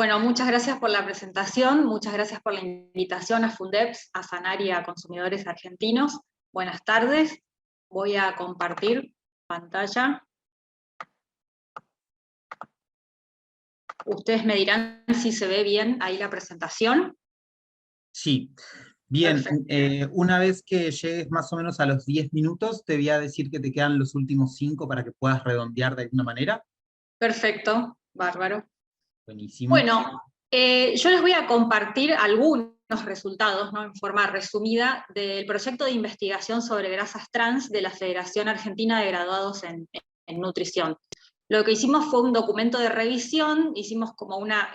Bueno, muchas gracias por la presentación, muchas gracias por la invitación a Fundeps, a Sanar y a Consumidores Argentinos. Buenas tardes, voy a compartir pantalla. Ustedes me dirán si se ve bien ahí la presentación. Sí, bien. Perfecto. Una vez que llegues más o menos a los 10 minutos, te voy a decir que te quedan los últimos 5 para que puedas redondear de alguna manera. Perfecto, bárbaro. Buenísimo. Bueno, yo les voy a compartir algunos resultados, ¿no?, en forma resumida, del proyecto de investigación sobre grasas trans de la Federación Argentina de Graduados en Nutrición. Lo que hicimos fue un documento de revisión, hicimos como una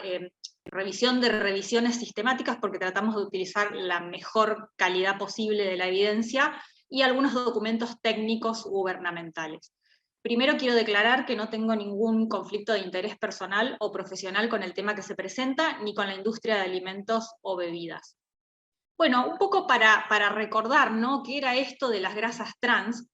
revisión de revisiones sistemáticas porque tratamos de utilizar la mejor calidad posible de la evidencia y algunos documentos técnicos gubernamentales. Primero quiero declarar que no tengo ningún conflicto de interés personal o profesional con el tema que se presenta, ni con la industria de alimentos o bebidas. Bueno, un poco para recordar, ¿no?, qué era esto de las grasas trans.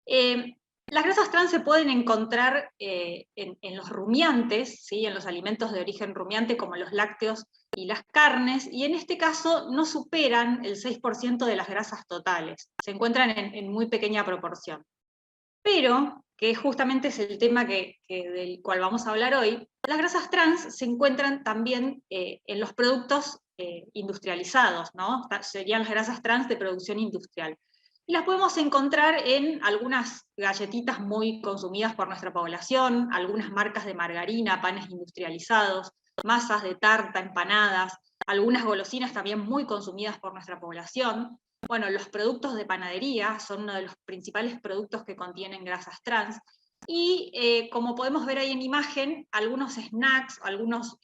Las grasas trans se pueden encontrar en los rumiantes, ¿sí?, en los alimentos de origen rumiante como los lácteos y las carnes, y en este caso no superan el 6% de las grasas totales, se encuentran en muy pequeña proporción. Pero, que justamente es el tema del cual vamos a hablar hoy, las grasas trans se encuentran también en los productos industrializados, ¿no? Serían las grasas trans de producción industrial. Y las podemos encontrar en algunas galletitas muy consumidas por nuestra población, algunas marcas de margarina, panes industrializados, masas de tarta, empanadas, algunas golosinas también muy consumidas por nuestra población. Bueno, los productos de panadería son uno de los principales productos que contienen grasas trans, y como podemos ver ahí en imagen, algunos snacks, algunas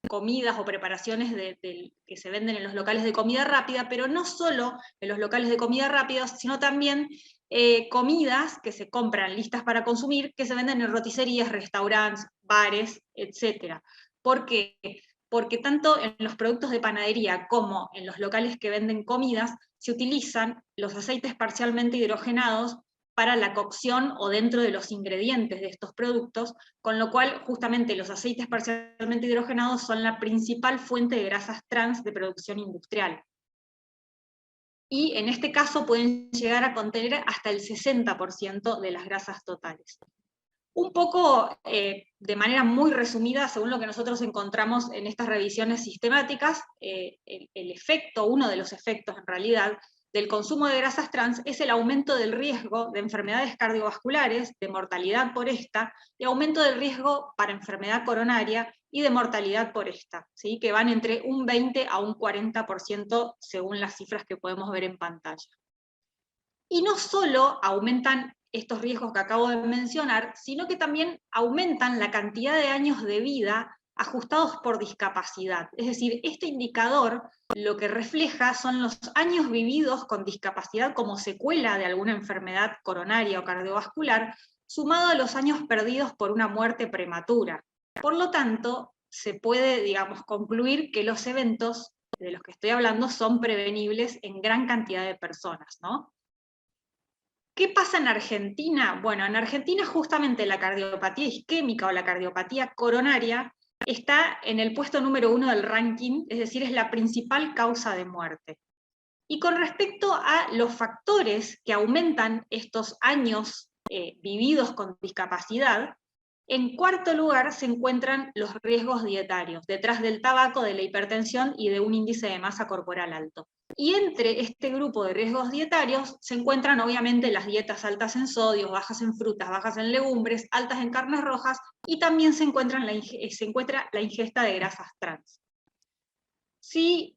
comidas o preparaciones que se venden en los locales de comida rápida, pero no solo en los locales de comida rápida, sino también comidas que se compran listas para consumir, que se venden en roticerías, restaurantes, bares, etc. ¿Por qué? Porque tanto en los productos de panadería como en los locales que venden comidas se utilizan los aceites parcialmente hidrogenados para la cocción o dentro de los ingredientes de estos productos, con lo cual justamente los aceites parcialmente hidrogenados son la principal fuente de grasas trans de producción industrial. Y en este caso pueden llegar a contener hasta el 60% de las grasas totales. Un poco, de manera muy resumida, según lo que nosotros encontramos en estas revisiones sistemáticas, el efecto, uno de los efectos en realidad, del consumo de grasas trans es el aumento del riesgo de enfermedades cardiovasculares, de mortalidad por esta, y aumento del riesgo para enfermedad coronaria y de mortalidad por esta, ¿sí?, que van entre un 20 a un 40% según las cifras que podemos ver en pantalla. Y no solo aumentan estos riesgos que acabo de mencionar, sino que también aumentan la cantidad de años de vida ajustados por discapacidad. Es decir, este indicador lo que refleja son los años vividos con discapacidad como secuela de alguna enfermedad coronaria o cardiovascular, sumado a los años perdidos por una muerte prematura. Por lo tanto, se puede, digamos, concluir que los eventos de los que estoy hablando son prevenibles en gran cantidad de personas, ¿no? ¿Qué pasa en Argentina? Bueno, en Argentina justamente la cardiopatía isquémica o la cardiopatía coronaria está en el puesto número 1 del ranking, es decir, es la principal causa de muerte. Y con respecto a los factores que aumentan estos años vividos con discapacidad, en cuarto lugar se encuentran los riesgos dietarios, detrás del tabaco, de la hipertensión y de un índice de masa corporal alto. Y entre este grupo de riesgos dietarios se encuentran obviamente las dietas altas en sodio, bajas en frutas, bajas en legumbres, altas en carnes rojas, y también se encuentra la ingesta de grasas trans. Si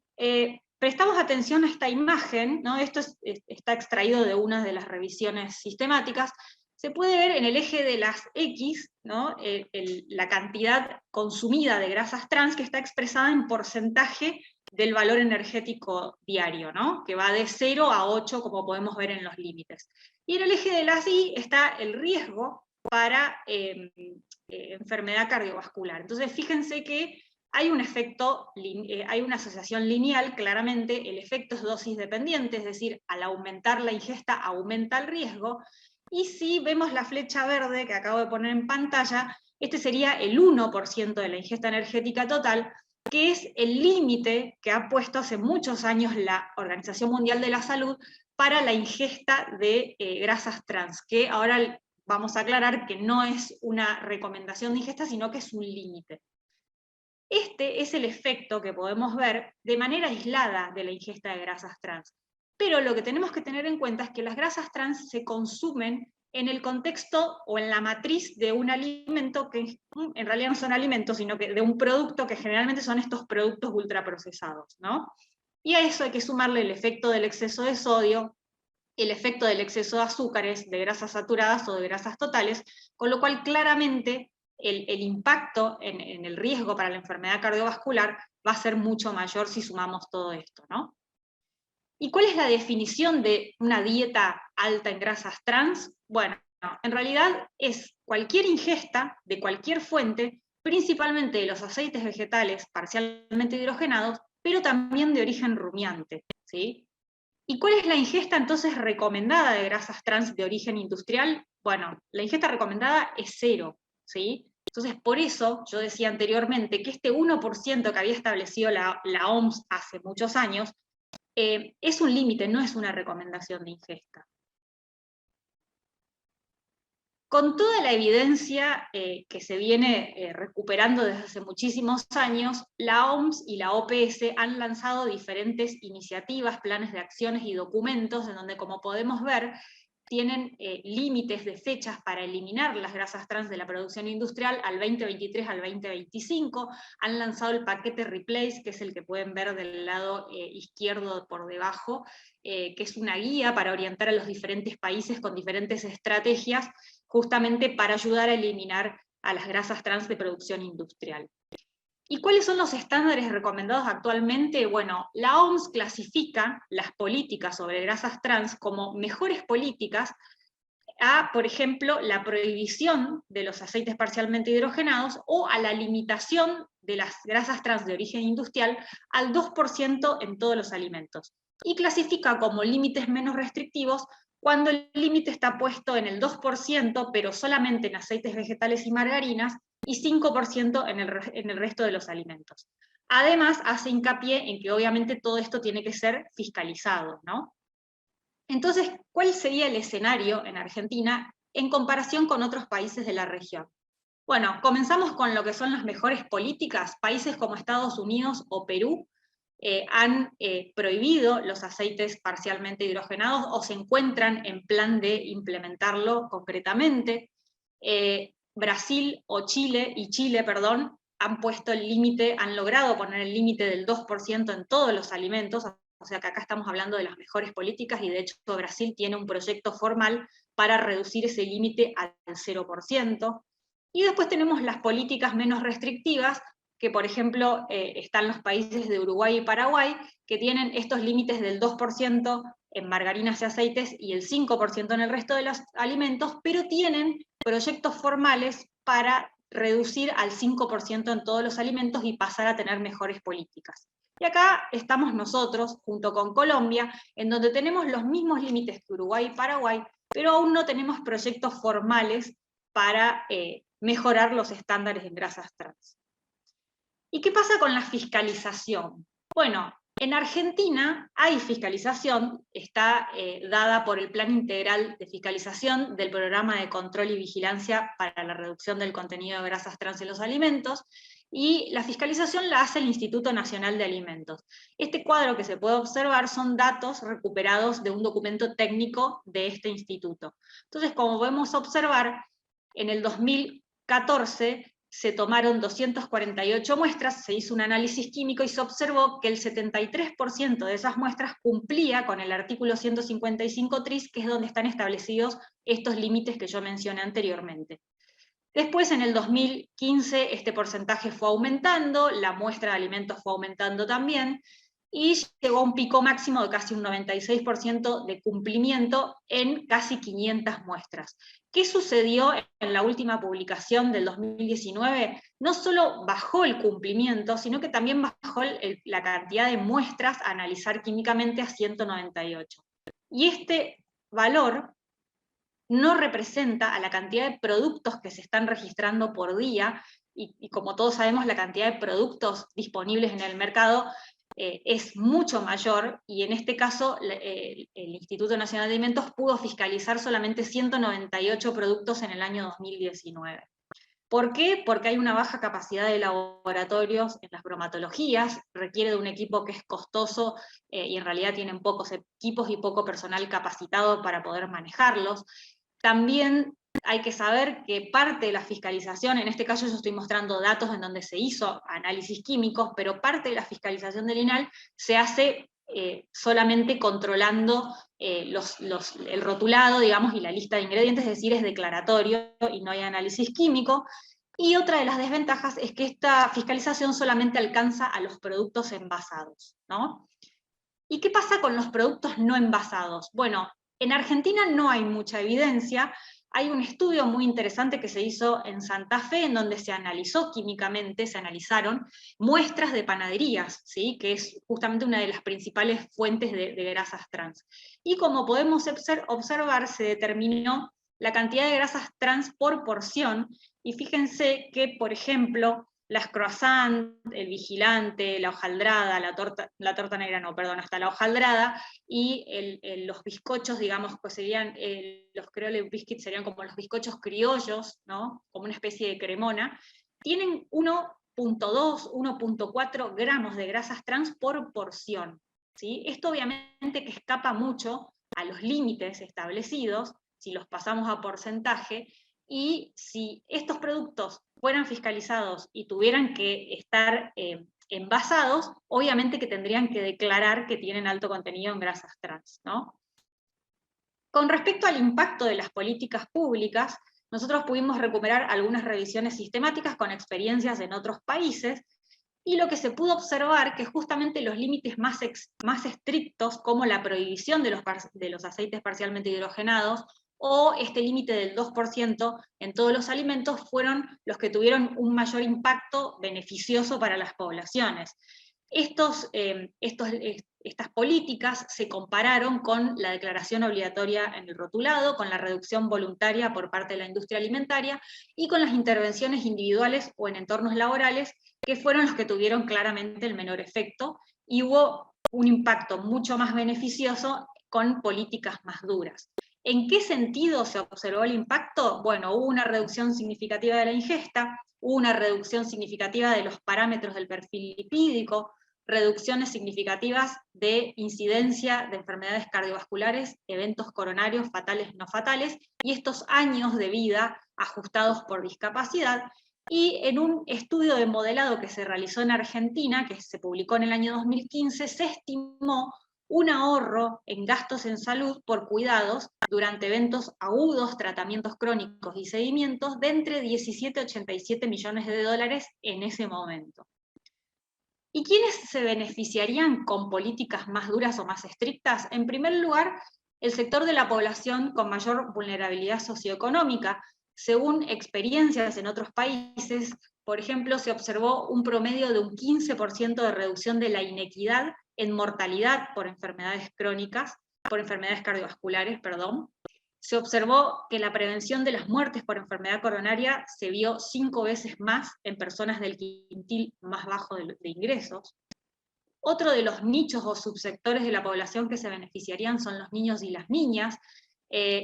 prestamos atención a esta imagen, ¿no?, esto está extraído de una de las revisiones sistemáticas, se puede ver en el eje de las X, ¿no?, la cantidad consumida de grasas trans que está expresada en porcentaje del valor energético diario, ¿no?, que va de 0 a 8, como podemos ver en los límites. Y en el eje de las Y está el riesgo para enfermedad cardiovascular. Entonces, fíjense que hay un efecto, hay una asociación lineal, claramente, el efecto es dosis dependiente, es decir, al aumentar la ingesta aumenta el riesgo, y si vemos la flecha verde que acabo de poner en pantalla, Este sería el 1% de la ingesta energética total, que es el límite que ha puesto hace muchos años la Organización Mundial de la Salud para la ingesta de grasas trans, que ahora vamos a aclarar que no es una recomendación de ingesta, sino que es un límite. Este es el efecto que podemos ver de manera aislada de la ingesta de grasas trans. Pero lo que tenemos que tener en cuenta es que las grasas trans se consumen en el contexto o en la matriz de un alimento que en realidad no son alimentos, sino que de un producto que generalmente son estos productos ultraprocesados, ¿no? Y a eso hay que sumarle el efecto del exceso de sodio, el efecto del exceso de azúcares, de grasas saturadas o de grasas totales, con lo cual claramente el impacto en el riesgo para la enfermedad cardiovascular va a ser mucho mayor si sumamos todo esto, ¿no? ¿Y cuál es la definición de una dieta alta en grasas trans? Bueno, en realidad es cualquier ingesta de cualquier fuente, principalmente de los aceites vegetales parcialmente hidrogenados, pero también de origen rumiante, ¿sí? ¿Y cuál es la ingesta entonces recomendada de grasas trans de origen industrial? Bueno, la ingesta recomendada es 0, ¿sí? Entonces, por eso yo decía anteriormente que este 1% que había establecido la OMS hace muchos años, es un límite, no es una recomendación de ingesta. Con toda la evidencia que se viene recuperando desde hace muchísimos años, la OMS y la OPS han lanzado diferentes iniciativas, planes de acciones y documentos en donde, como podemos ver, tienen límites de fechas para eliminar las grasas trans de la producción industrial al 2023 al 2025, han lanzado el paquete Replace, que es el que pueden ver del lado izquierdo por debajo, que es una guía para orientar a los diferentes países con diferentes estrategias, justamente para ayudar a eliminar a las grasas trans de producción industrial. ¿Y cuáles son los estándares recomendados actualmente? Bueno, la OMS clasifica las políticas sobre grasas trans como mejores políticas a, por ejemplo, la prohibición de los aceites parcialmente hidrogenados o a la limitación de las grasas trans de origen industrial al 2% en todos los alimentos. Y clasifica como límites menos restrictivos cuando el límite está puesto en el 2%, pero solamente en aceites vegetales y margarinas, y 5% en el resto de los alimentos. Además, hace hincapié en que obviamente todo esto tiene que ser fiscalizado, ¿no? Entonces, ¿cuál sería el escenario en Argentina en comparación con otros países de la región? Bueno, comenzamos con lo que son las mejores políticas. Países como Estados Unidos o Perú han prohibido los aceites parcialmente hidrogenados o se encuentran en plan de implementarlo concretamente. Brasil o Chile, han puesto el límite, han logrado poner el límite del 2% en todos los alimentos, o sea que acá estamos hablando de las mejores políticas, y de hecho Brasil tiene un proyecto formal para reducir ese límite al 0%. Y después tenemos las políticas menos restrictivas, que por ejemplo están los países de Uruguay y Paraguay, que tienen estos límites del 2% en margarinas y aceites y el 5% en el resto de los alimentos, pero tienen proyectos formales para reducir al 5% en todos los alimentos y pasar a tener mejores políticas. Y acá estamos nosotros, junto con Colombia, en donde tenemos los mismos límites que Uruguay y Paraguay, pero aún no tenemos proyectos formales para mejorar los estándares en grasas trans. ¿Y qué pasa con la fiscalización? Bueno, en Argentina hay fiscalización, está dada por el Plan Integral de Fiscalización del Programa de Control y Vigilancia para la Reducción del Contenido de Grasas Trans en los Alimentos, y la fiscalización la hace el Instituto Nacional de Alimentos. Este cuadro que se puede observar son datos recuperados de un documento técnico de este instituto. Entonces, como podemos observar, en el 2014 se tomaron 248 muestras, se hizo un análisis químico y se observó que el 73% de esas muestras cumplía con el artículo 155 TRIS, que es donde están establecidos estos límites que yo mencioné anteriormente. Después, en el 2015, este porcentaje fue aumentando, la muestra de alimentos fue aumentando también, y llegó a un pico máximo de casi un 96% de cumplimiento en casi 500 muestras. ¿Qué sucedió en la última publicación del 2019? No solo bajó el cumplimiento, sino que también bajó la cantidad de muestras a analizar químicamente a 198. Y este valor no representa a la cantidad de productos que se están registrando por día, y como todos sabemos, la cantidad de productos disponibles en el mercado es mucho mayor, y en este caso el Instituto Nacional de Alimentos pudo fiscalizar solamente 198 productos en el año 2019. ¿Por qué? Porque hay una baja capacidad de laboratorios en las bromatologías, requiere de un equipo que es costoso y en realidad tienen pocos equipos y poco personal capacitado para poder manejarlos. También hay que saber que parte de la fiscalización, en este caso yo estoy mostrando datos en donde se hizo análisis químicos, pero parte de la fiscalización del INAL se hace solamente controlando el rotulado, digamos, y la lista de ingredientes, es decir, es declaratorio y no hay análisis químico. Y otra de las desventajas es que esta fiscalización solamente alcanza a los productos envasados, ¿no? ¿Y qué pasa con los productos no envasados? Bueno, en Argentina no hay mucha evidencia. Hay un estudio muy interesante que se hizo en Santa Fe, en donde se analizó químicamente, se analizaron muestras de panaderías, ¿sí? Que es justamente una de las principales fuentes de grasas trans. Y como podemos observar, se determinó la cantidad de grasas trans por porción, y fíjense que, por ejemplo, las croissants, el vigilante, la hojaldrada, la torta negra no, perdón, hasta la hojaldrada, y los bizcochos, digamos, pues serían, los creole biscuits serían como los bizcochos criollos, ¿no? Como una especie de cremona, tienen 1,2, 1,4 gramos de grasas trans por porción, ¿sí? Esto obviamente que escapa mucho a los límites establecidos, si los pasamos a porcentaje, y si estos productos fueran fiscalizados y tuvieran que estar envasados, obviamente que tendrían que declarar que tienen alto contenido en grasas trans, ¿no? Con respecto al impacto de las políticas públicas, nosotros pudimos recuperar algunas revisiones sistemáticas con experiencias en otros países, y lo que se pudo observar que justamente los límites más estrictos, como la prohibición de los aceites parcialmente hidrogenados, o este límite del 2% en todos los alimentos, fueron los que tuvieron un mayor impacto beneficioso para las poblaciones. Estas políticas se compararon con la declaración obligatoria en el rotulado, con la reducción voluntaria por parte de la industria alimentaria y con las intervenciones individuales o en entornos laborales, que fueron los que tuvieron claramente el menor efecto, y hubo un impacto mucho más beneficioso con políticas más duras. ¿En qué sentido se observó el impacto? Bueno, hubo una reducción significativa de la ingesta, hubo una reducción significativa de los parámetros del perfil lipídico, reducciones significativas de incidencia de enfermedades cardiovasculares, eventos coronarios fatales, no fatales, y estos años de vida ajustados por discapacidad. Y en un estudio de modelado que se realizó en Argentina, que se publicó en el año 2015, se estimó un ahorro en gastos en salud por cuidados durante eventos agudos, tratamientos crónicos y seguimientos de entre 17 y 87 millones de dólares en ese momento. ¿Y quiénes se beneficiarían con políticas más duras o más estrictas? En primer lugar, el sector de la población con mayor vulnerabilidad socioeconómica. Según experiencias en otros países, por ejemplo, se observó un promedio de un 15% de reducción de la inequidad en mortalidad por enfermedades crónicas, por enfermedades cardiovasculares, perdón. Se observó que la prevención de las muertes por enfermedad coronaria se vio 5 veces más en personas del quintil más bajo de ingresos. Otro de los nichos o subsectores de la población que se beneficiarían son los niños y las niñas.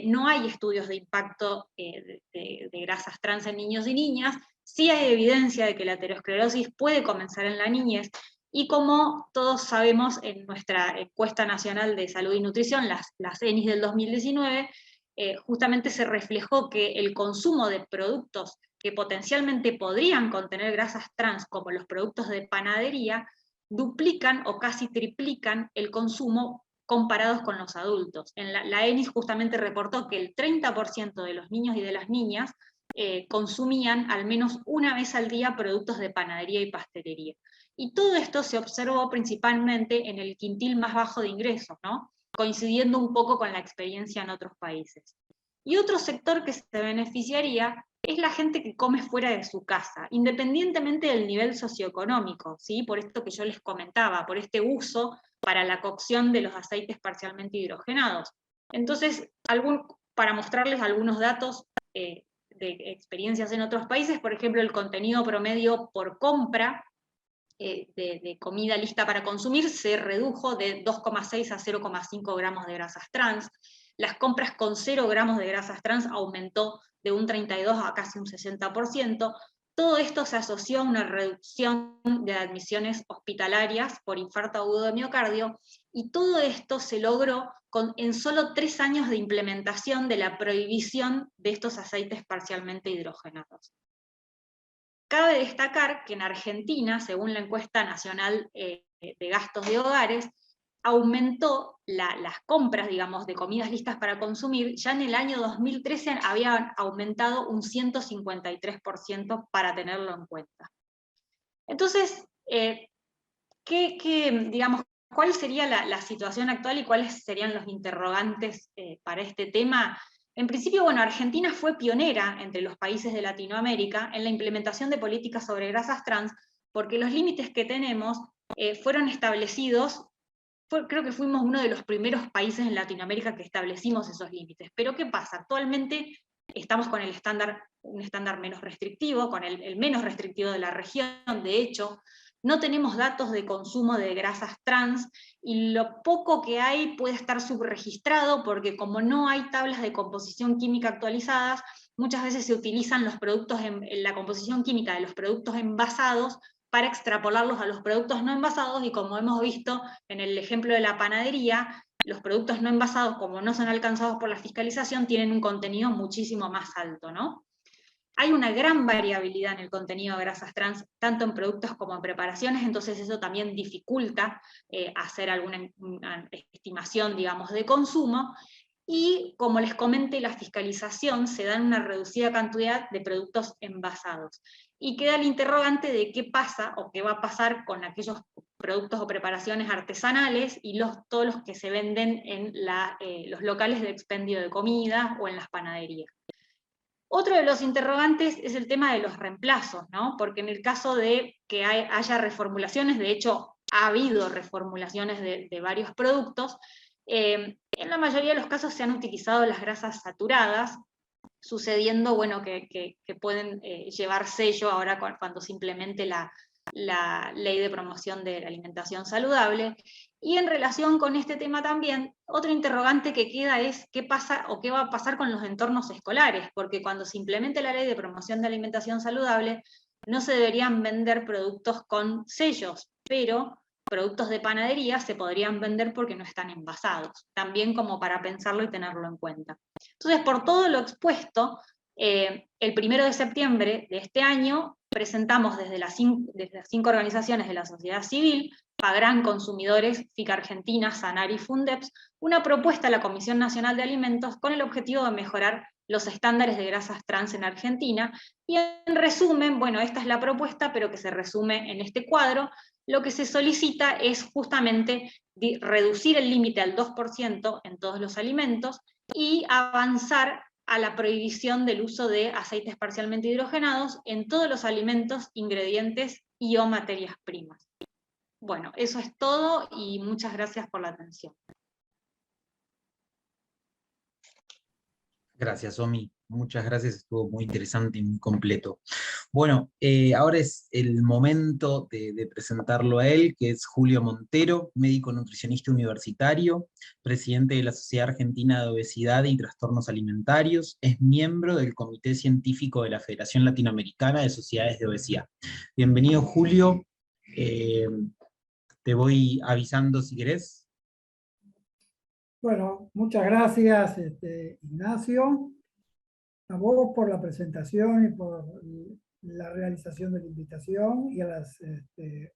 No hay estudios de impacto de grasas trans en niños y niñas. Sí hay evidencia de que la aterosclerosis puede comenzar en la niñez, y como todos sabemos, en nuestra encuesta nacional de salud y nutrición, las ENIS del 2019, justamente se reflejó que el consumo de productos que potencialmente podrían contener grasas trans, como los productos de panadería, duplican o casi triplican el consumo comparados con los adultos. La ENIS justamente reportó que el 30% de los niños y de las niñas consumían al menos una vez al día productos de panadería y pastelería. Y todo esto se observó principalmente en el quintil más bajo de ingresos, ¿no? Coincidiendo un poco con la experiencia en otros países. Y otro sector que se beneficiaría es la gente que come fuera de su casa, independientemente del nivel socioeconómico, ¿sí? Por esto que yo les comentaba, por este uso para la cocción de los aceites parcialmente hidrogenados. Entonces, para mostrarles algunos datos de experiencias en otros países. Por ejemplo, el contenido promedio por compra de comida lista para consumir se redujo de 2,6 a 0,5 gramos de grasas trans. Las compras con 0 gramos de grasas trans aumentó de un 32 a casi un 60%. Todo esto se asoció a una reducción de admisiones hospitalarias por infarto agudo de miocardio, y todo esto se logró en solo 3 años de implementación de la prohibición de estos aceites parcialmente hidrogenados. Cabe destacar que en Argentina, según la encuesta nacional de gastos de hogares, aumentó las compras, digamos, de comidas listas para consumir. Ya en el año 2013 habían aumentado un 153% para tenerlo en cuenta. Entonces, digamos, ¿cuál sería la situación actual y cuáles serían los interrogantes para este tema? En principio, bueno, Argentina fue pionera entre los países de Latinoamérica en la implementación de políticas sobre grasas trans, porque los límites que tenemos fueron establecidos. Creo que fuimos uno de los primeros países en Latinoamérica que establecimos esos límites. Pero ¿qué pasa? Actualmente estamos con un estándar menos restrictivo, con el menos restrictivo de la región. De hecho, no tenemos datos de consumo de grasas trans, y lo poco que hay puede estar subregistrado, porque como no hay tablas de composición química actualizadas, muchas veces se utilizan los productos en la composición química de los productos envasados para extrapolarlos a los productos no envasados, y como hemos visto en el ejemplo de la panadería, los productos no envasados, como no son alcanzados por la fiscalización, tienen un contenido muchísimo más alto, ¿no? Hay una gran variabilidad en el contenido de grasas trans, tanto en productos como en preparaciones, entonces eso también dificulta hacer alguna estimación, digamos, de consumo. Y como les comenté, la fiscalización se da en una reducida cantidad de productos envasados. Y queda el interrogante de qué pasa o qué va a pasar con aquellos productos o preparaciones artesanales y todos los que se venden en los locales de expendio de comida o en las panaderías. Otro de los interrogantes es el tema de los reemplazos, ¿no? Porque en el caso de que haya reformulaciones, de hecho ha habido reformulaciones de varios productos, en la mayoría de los casos se han utilizado las grasas saturadas, sucediendo, bueno, que pueden llevar sello ahora cuando se implemente la Ley de Promoción de la Alimentación Saludable. Y en relación con este tema también, otro interrogante que queda es qué pasa o qué va a pasar con los entornos escolares, porque cuando se implemente la Ley de Promoción de Alimentación Saludable, no se deberían vender productos con sellos, pero productos de panadería se podrían vender porque no están envasados, también como para pensarlo y tenerlo en cuenta. Entonces, por todo lo expuesto, el 1 de septiembre de este año presentamos desde las 5 organizaciones de la sociedad civil, PAGRAN, Consumidores, FIC Argentina, SANAR y FUNDEPS, una propuesta a la Comisión Nacional de Alimentos con el objetivo de mejorar los estándares de grasas trans en Argentina. Y en resumen, bueno, esta es la propuesta, pero que se resume en este cuadro. Lo que se solicita es justamente reducir el límite al 2% en todos los alimentos y avanzar a la prohibición del uso de aceites parcialmente hidrogenados en todos los alimentos, ingredientes y o materias primas. Bueno, eso es todo y muchas gracias por la atención. Gracias, Omi. Muchas gracias, estuvo muy interesante y muy completo. Bueno, ahora es el momento de presentarlo a él, que es Julio Montero, médico nutricionista universitario, presidente de la Sociedad Argentina de Obesidad y Trastornos Alimentarios, es miembro del Comité Científico de la Federación Latinoamericana de Sociedades de Obesidad. Bienvenido, Julio. Te voy avisando si querés. Bueno, muchas gracias, Ignacio, a vos por la presentación y por la realización de la invitación, y a las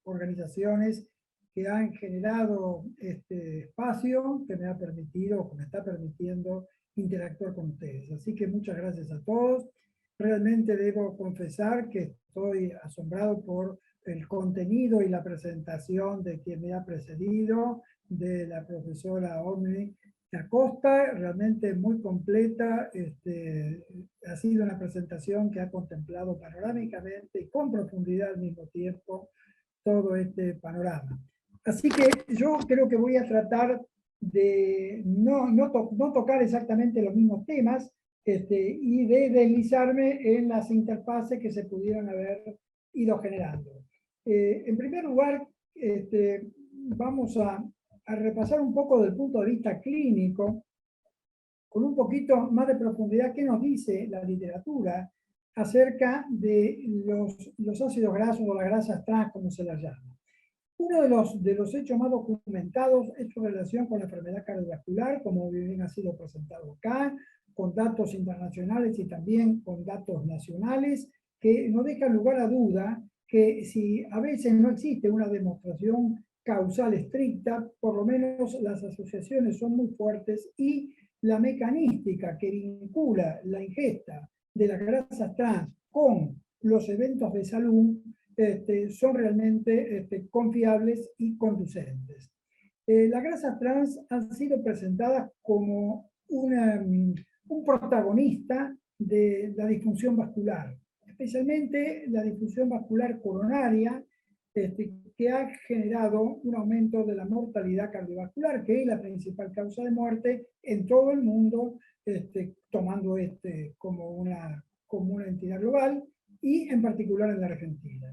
organizaciones que han generado este espacio que me ha permitido, que me está permitiendo interactuar con ustedes. Así que muchas gracias a todos. Realmente debo confesar que estoy asombrado por el contenido y la presentación de quien me ha precedido, de la profesora Omi Acosta, realmente muy completa. Ha sido una presentación que ha contemplado panorámicamente y con profundidad al mismo tiempo todo este panorama. Así que yo creo que voy a tratar de no tocar exactamente los mismos temas y de deslizarme en las interfaces que se pudieran haber ido generando. En primer lugar, vamos a repasar un poco del punto de vista clínico, con un poquito más de profundidad, qué nos dice la literatura acerca de los ácidos grasos o las grasas trans, como se las llama. Uno de los hechos más documentados es su relación con la enfermedad cardiovascular, como bien ha sido presentado acá, con datos internacionales y también con datos nacionales, que no dejan lugar a duda que si a veces no existe una demostración causal estricta, por lo menos las asociaciones son muy fuertes y la mecanística que vincula la ingesta de las grasas trans con los eventos de salud son realmente confiables y conducentes. Las grasas trans han sido presentadas como un protagonista de la disfunción vascular, especialmente la disfunción vascular coronaria, que ha generado un aumento de la mortalidad cardiovascular, que es la principal causa de muerte en todo el mundo, tomando como una entidad global y en particular en la Argentina.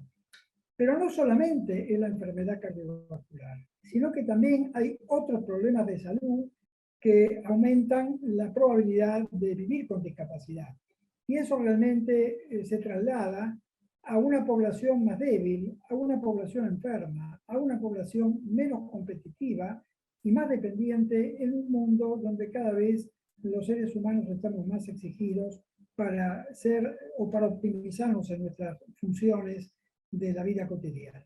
Pero no solamente es la enfermedad cardiovascular, sino que también hay otros problemas de salud que aumentan la probabilidad de vivir con discapacidad. Y eso realmente se traslada a una población más débil, a una población enferma, a una población menos competitiva y más dependiente en un mundo donde cada vez los seres humanos estamos más exigidos para ser o para optimizarnos en nuestras funciones de la vida cotidiana.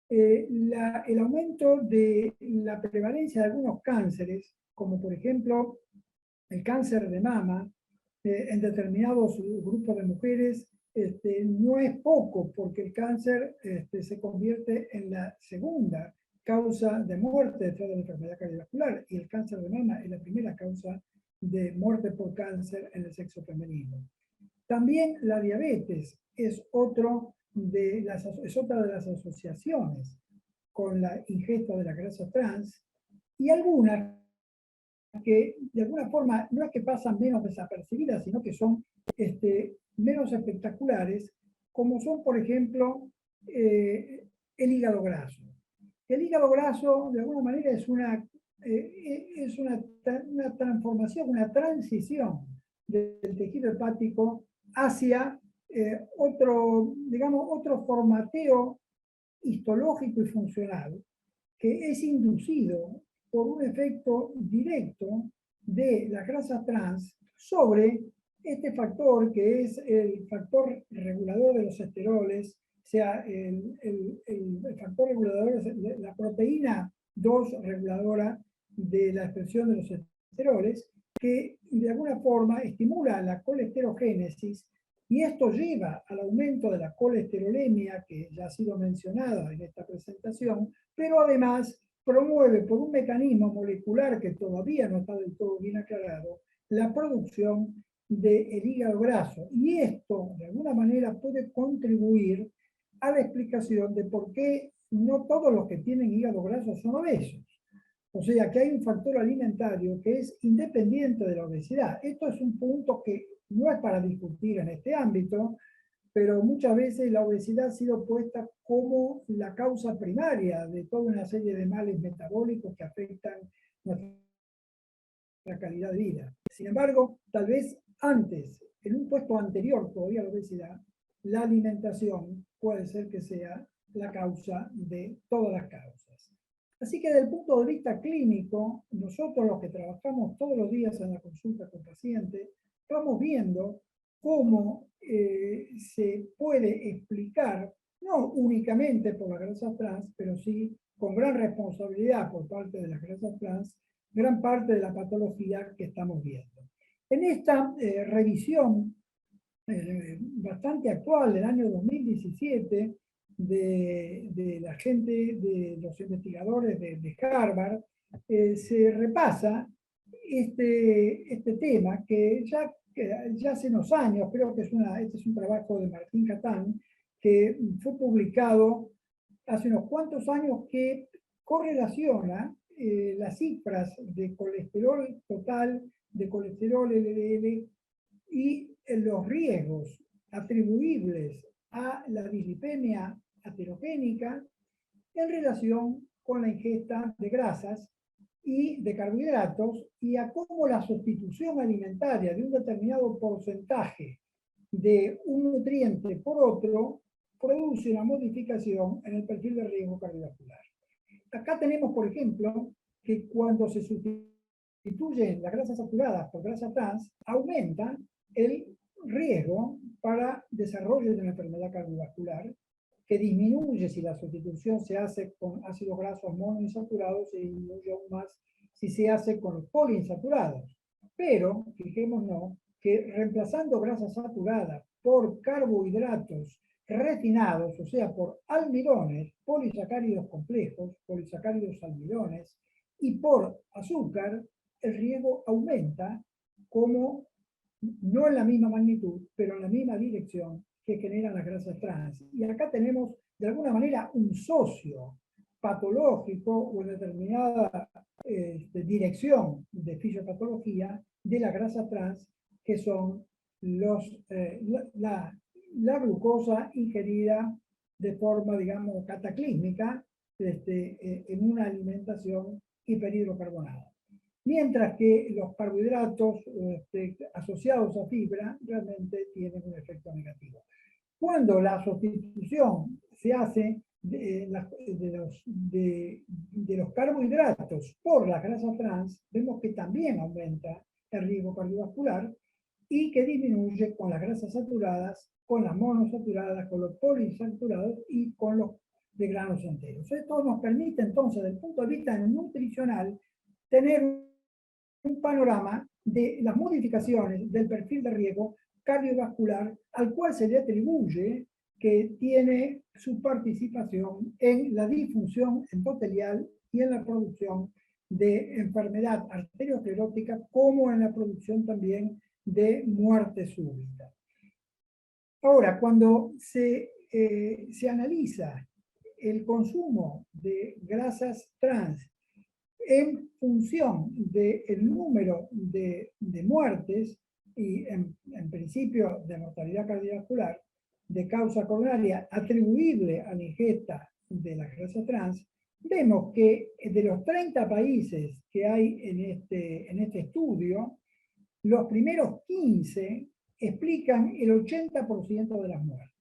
El aumento de la prevalencia de algunos cánceres, como por ejemplo el cáncer de mama, en determinados grupos de mujeres, no es poco, porque el cáncer se convierte en la segunda causa de muerte detrás de la enfermedad cardiovascular, y el cáncer de mama es la primera causa de muerte por cáncer en el sexo femenino. También la diabetes es otra de las asociaciones con la ingesta de la grasa trans, y algunas que de alguna forma no es que pasan menos desapercibidas, sino que son menos espectaculares, como son, por ejemplo, el hígado graso. El hígado graso, de alguna manera, es una transformación, una transición del tejido hepático hacia otro formateo histológico y funcional que es inducido por un efecto directo de las grasas trans sobre este factor que es el factor regulador de los esteroles, o sea, el factor regulador es la proteína 2 reguladora de la expresión de los esteroles, que de alguna forma estimula la colesterogénesis, y esto lleva al aumento de la colesterolemia, que ya ha sido mencionada en esta presentación, pero además promueve por un mecanismo molecular que todavía no está del todo bien aclarado, la producción del hígado graso. Y esto, de alguna manera, puede contribuir a la explicación de por qué no todos los que tienen hígado graso son obesos. O sea, que hay un factor alimentario que es independiente de la obesidad. Esto es un punto que no es para discutir en este ámbito, pero muchas veces la obesidad ha sido puesta como la causa primaria de toda una serie de males metabólicos que afectan nuestra calidad de vida. Sin embargo, tal vez antes, en un puesto anterior todavía a la obesidad, la alimentación puede ser que sea la causa de todas las causas. Así que desde el punto de vista clínico, nosotros los que trabajamos todos los días en la consulta con pacientes, vamos viendo cómo se puede explicar, no únicamente por las grasas trans, pero sí con gran responsabilidad por parte de las grasas trans, gran parte de la patología que estamos viendo. En esta revisión bastante actual del año 2017 de la gente, de los investigadores de Harvard, se repasa este tema que ya hace unos años, creo que este es un trabajo de Martín Catán, que fue publicado hace unos cuantos años, que correlaciona las cifras de colesterol total, de colesterol LDL y los riesgos atribuibles a la dislipemia aterogénica en relación con la ingesta de grasas y de carbohidratos y a cómo la sustitución alimentaria de un determinado porcentaje de un nutriente por otro produce una modificación en el perfil de riesgo cardiovascular. Acá tenemos, por ejemplo, que cuando se sustituyen las grasas saturadas por grasa trans, aumenta el riesgo para desarrollo de una enfermedad cardiovascular, que disminuye si la sustitución se hace con ácidos grasos monoinsaturados y disminuye aún más si se hace con los poliinsaturados. Pero, fijémonos que reemplazando grasas saturadas por carbohidratos refinados, o sea, por almidones, polisacáridos complejos, polisacáridos almidones, y por azúcar, el riesgo aumenta como, no en la misma magnitud, pero en la misma dirección que generan las grasas trans. Y acá tenemos, de alguna manera, un socio patológico o en determinada dirección de fisiopatología de la grasa trans, que son la glucosa ingerida de forma, digamos, cataclísmica en una alimentación hiperhidrocarbonada. Mientras que los carbohidratos asociados a fibra realmente tienen un efecto negativo. Cuando la sustitución se hace de los carbohidratos por las grasas trans, vemos que también aumenta el riesgo cardiovascular y que disminuye con las grasas saturadas, con las monosaturadas, con los poliinsaturados y con los de granos enteros. Esto nos permite entonces, desde el punto de vista nutricional, tener un panorama de las modificaciones del perfil de riesgo cardiovascular al cual se le atribuye que tiene su participación en la disfunción endotelial y en la producción de enfermedad arteriosclerótica, como en la producción también de muerte súbita. Ahora, cuando se analiza el consumo de grasas trans en función del número de muertes y en principio de mortalidad cardiovascular de causa coronaria atribuible a la ingesta de la grasa trans, vemos que de los 30 países que hay en este estudio, los primeros 15 explican el 80% de las muertes.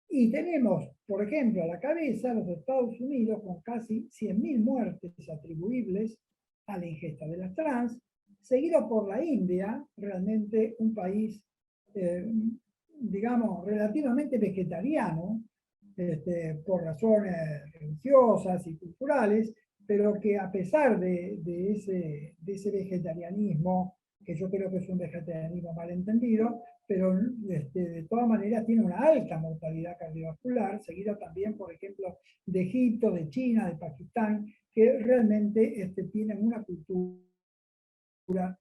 Y tenemos, por ejemplo, a la cabeza los Estados Unidos con casi 100.000 muertes atribuibles a la ingesta de las trans, seguido por la India, realmente un país, digamos, relativamente vegetariano, por razones religiosas y culturales, pero que a pesar de ese vegetarianismo, que yo creo que es un vegetarianismo malentendido, pero de todas maneras tiene una alta mortalidad cardiovascular, seguida también, por ejemplo, de Egipto, de China, de Pakistán, que realmente tienen una cultura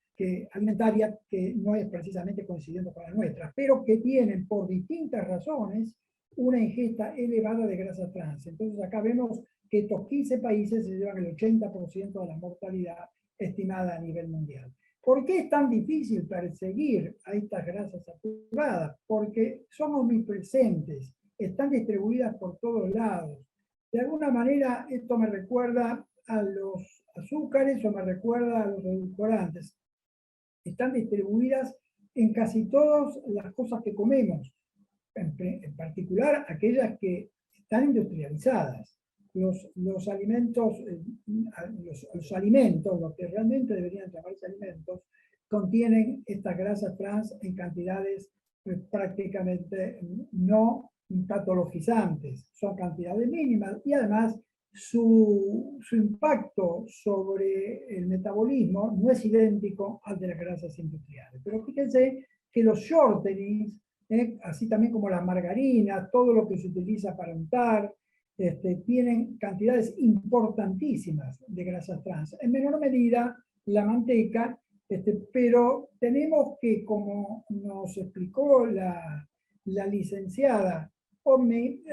alimentaria que no es precisamente coincidente con la nuestra, pero que tienen por distintas razones una ingesta elevada de grasa trans. Entonces acá vemos que estos 15 países se llevan el 80% de la mortalidad estimada a nivel mundial. ¿Por qué es tan difícil perseguir a estas grasas saturadas? Porque son omnipresentes, están distribuidas por todos lados. De alguna manera esto me recuerda a los azúcares o me recuerda a los edulcorantes. Están distribuidas en casi todas las cosas que comemos, en particular aquellas que están industrializadas. Los alimentos, lo que realmente deberían llamarse alimentos, contienen estas grasas trans en cantidades prácticamente no patologizantes. Son cantidades mínimas y además su impacto sobre el metabolismo no es idéntico al de las grasas industriales. Pero fíjense que los shortenings, así también como las margarinas, todo lo que se utiliza para untar, tienen cantidades importantísimas de grasas trans. En menor medida la manteca, pero tenemos que, como nos explicó la licenciada Omni,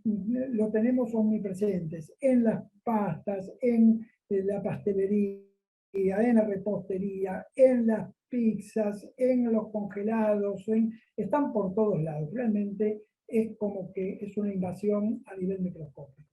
lo tenemos omnipresentes en las pastas, en la pastelería, en la repostería, en las pizzas, en los congelados, están por todos lados. Realmente es como que es una invasión a nivel microscópico.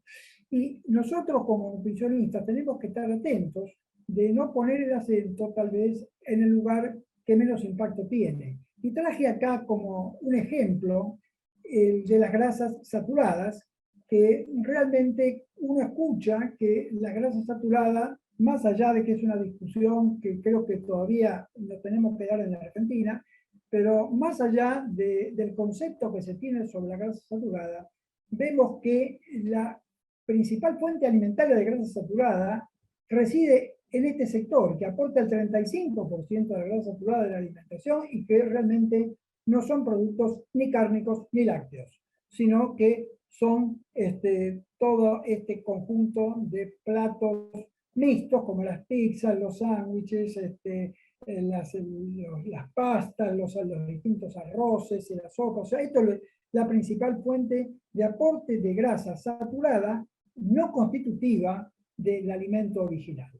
Y nosotros como nutricionistas tenemos que estar atentos de no poner el acento tal vez en el lugar que menos impacto tiene. Y traje acá como un ejemplo el de las grasas saturadas, que realmente uno escucha que la grasa saturada, más allá de que es una discusión que creo que todavía lo tenemos que dar en la Argentina, pero más allá del concepto que se tiene sobre la grasa saturada, vemos que la principal fuente alimentaria de grasa saturada reside en este sector, que aporta el 35% de la grasa saturada de la alimentación y que realmente no son productos ni cárnicos ni lácteos, sino que son todo este conjunto de platos mixtos como las pizzas, los sándwiches, las pastas, los distintos arroces y las sopas. O sea, esto es la principal fuente de aporte de grasa saturada no constitutiva del alimento original.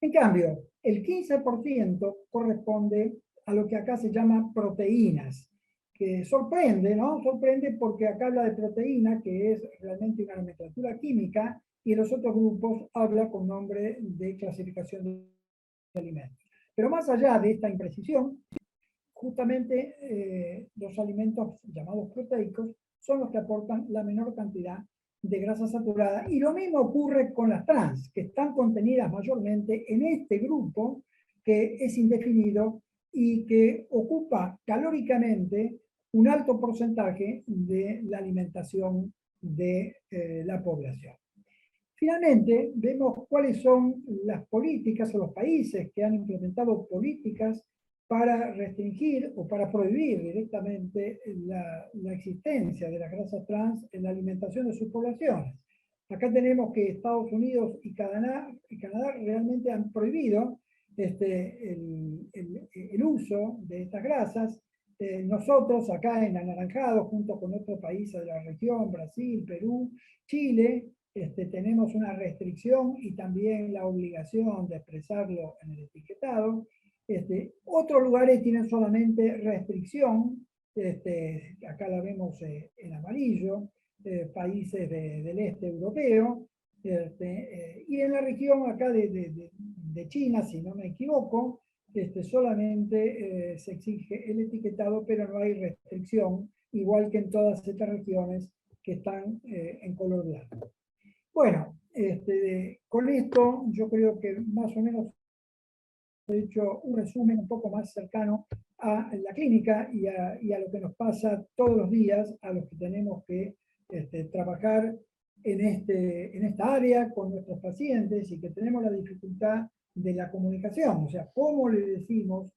En cambio, el 15% corresponde a lo que acá se llama proteínas, que sorprende, ¿no? Sorprende porque acá habla de proteína, que es realmente una nomenclatura química, y en los otros grupos habla con nombre de clasificación de alimentos. Pero más allá de esta imprecisión, justamente los alimentos llamados proteicos son los que aportan la menor cantidad de grasa saturada. Y lo mismo ocurre con las trans, que están contenidas mayormente en este grupo que es indefinido y que ocupa calóricamente un alto porcentaje de la alimentación de la población. Finalmente, vemos cuáles son las políticas o los países que han implementado políticas para restringir o para prohibir directamente la existencia de las grasas trans en la alimentación de sus poblaciones. Acá tenemos que Estados Unidos y Canadá realmente han prohibido el uso de estas grasas. Nosotros acá en Anaranjado, junto con otros países de la región, Brasil, Perú, Chile, tenemos una restricción y también la obligación de expresarlo en el etiquetado. Otros lugares tienen solamente restricción, acá la vemos en amarillo, países del este europeo, y en la región acá de China, si no me equivoco, solamente se exige el etiquetado, pero no hay restricción, igual que en todas estas regiones que están en color blanco. Bueno, con esto yo creo que más o menos he hecho un resumen un poco más cercano a la clínica y a lo que nos pasa todos los días, a los que tenemos que trabajar en esta área con nuestros pacientes y que tenemos la dificultad de la comunicación. O sea, ¿cómo le decimos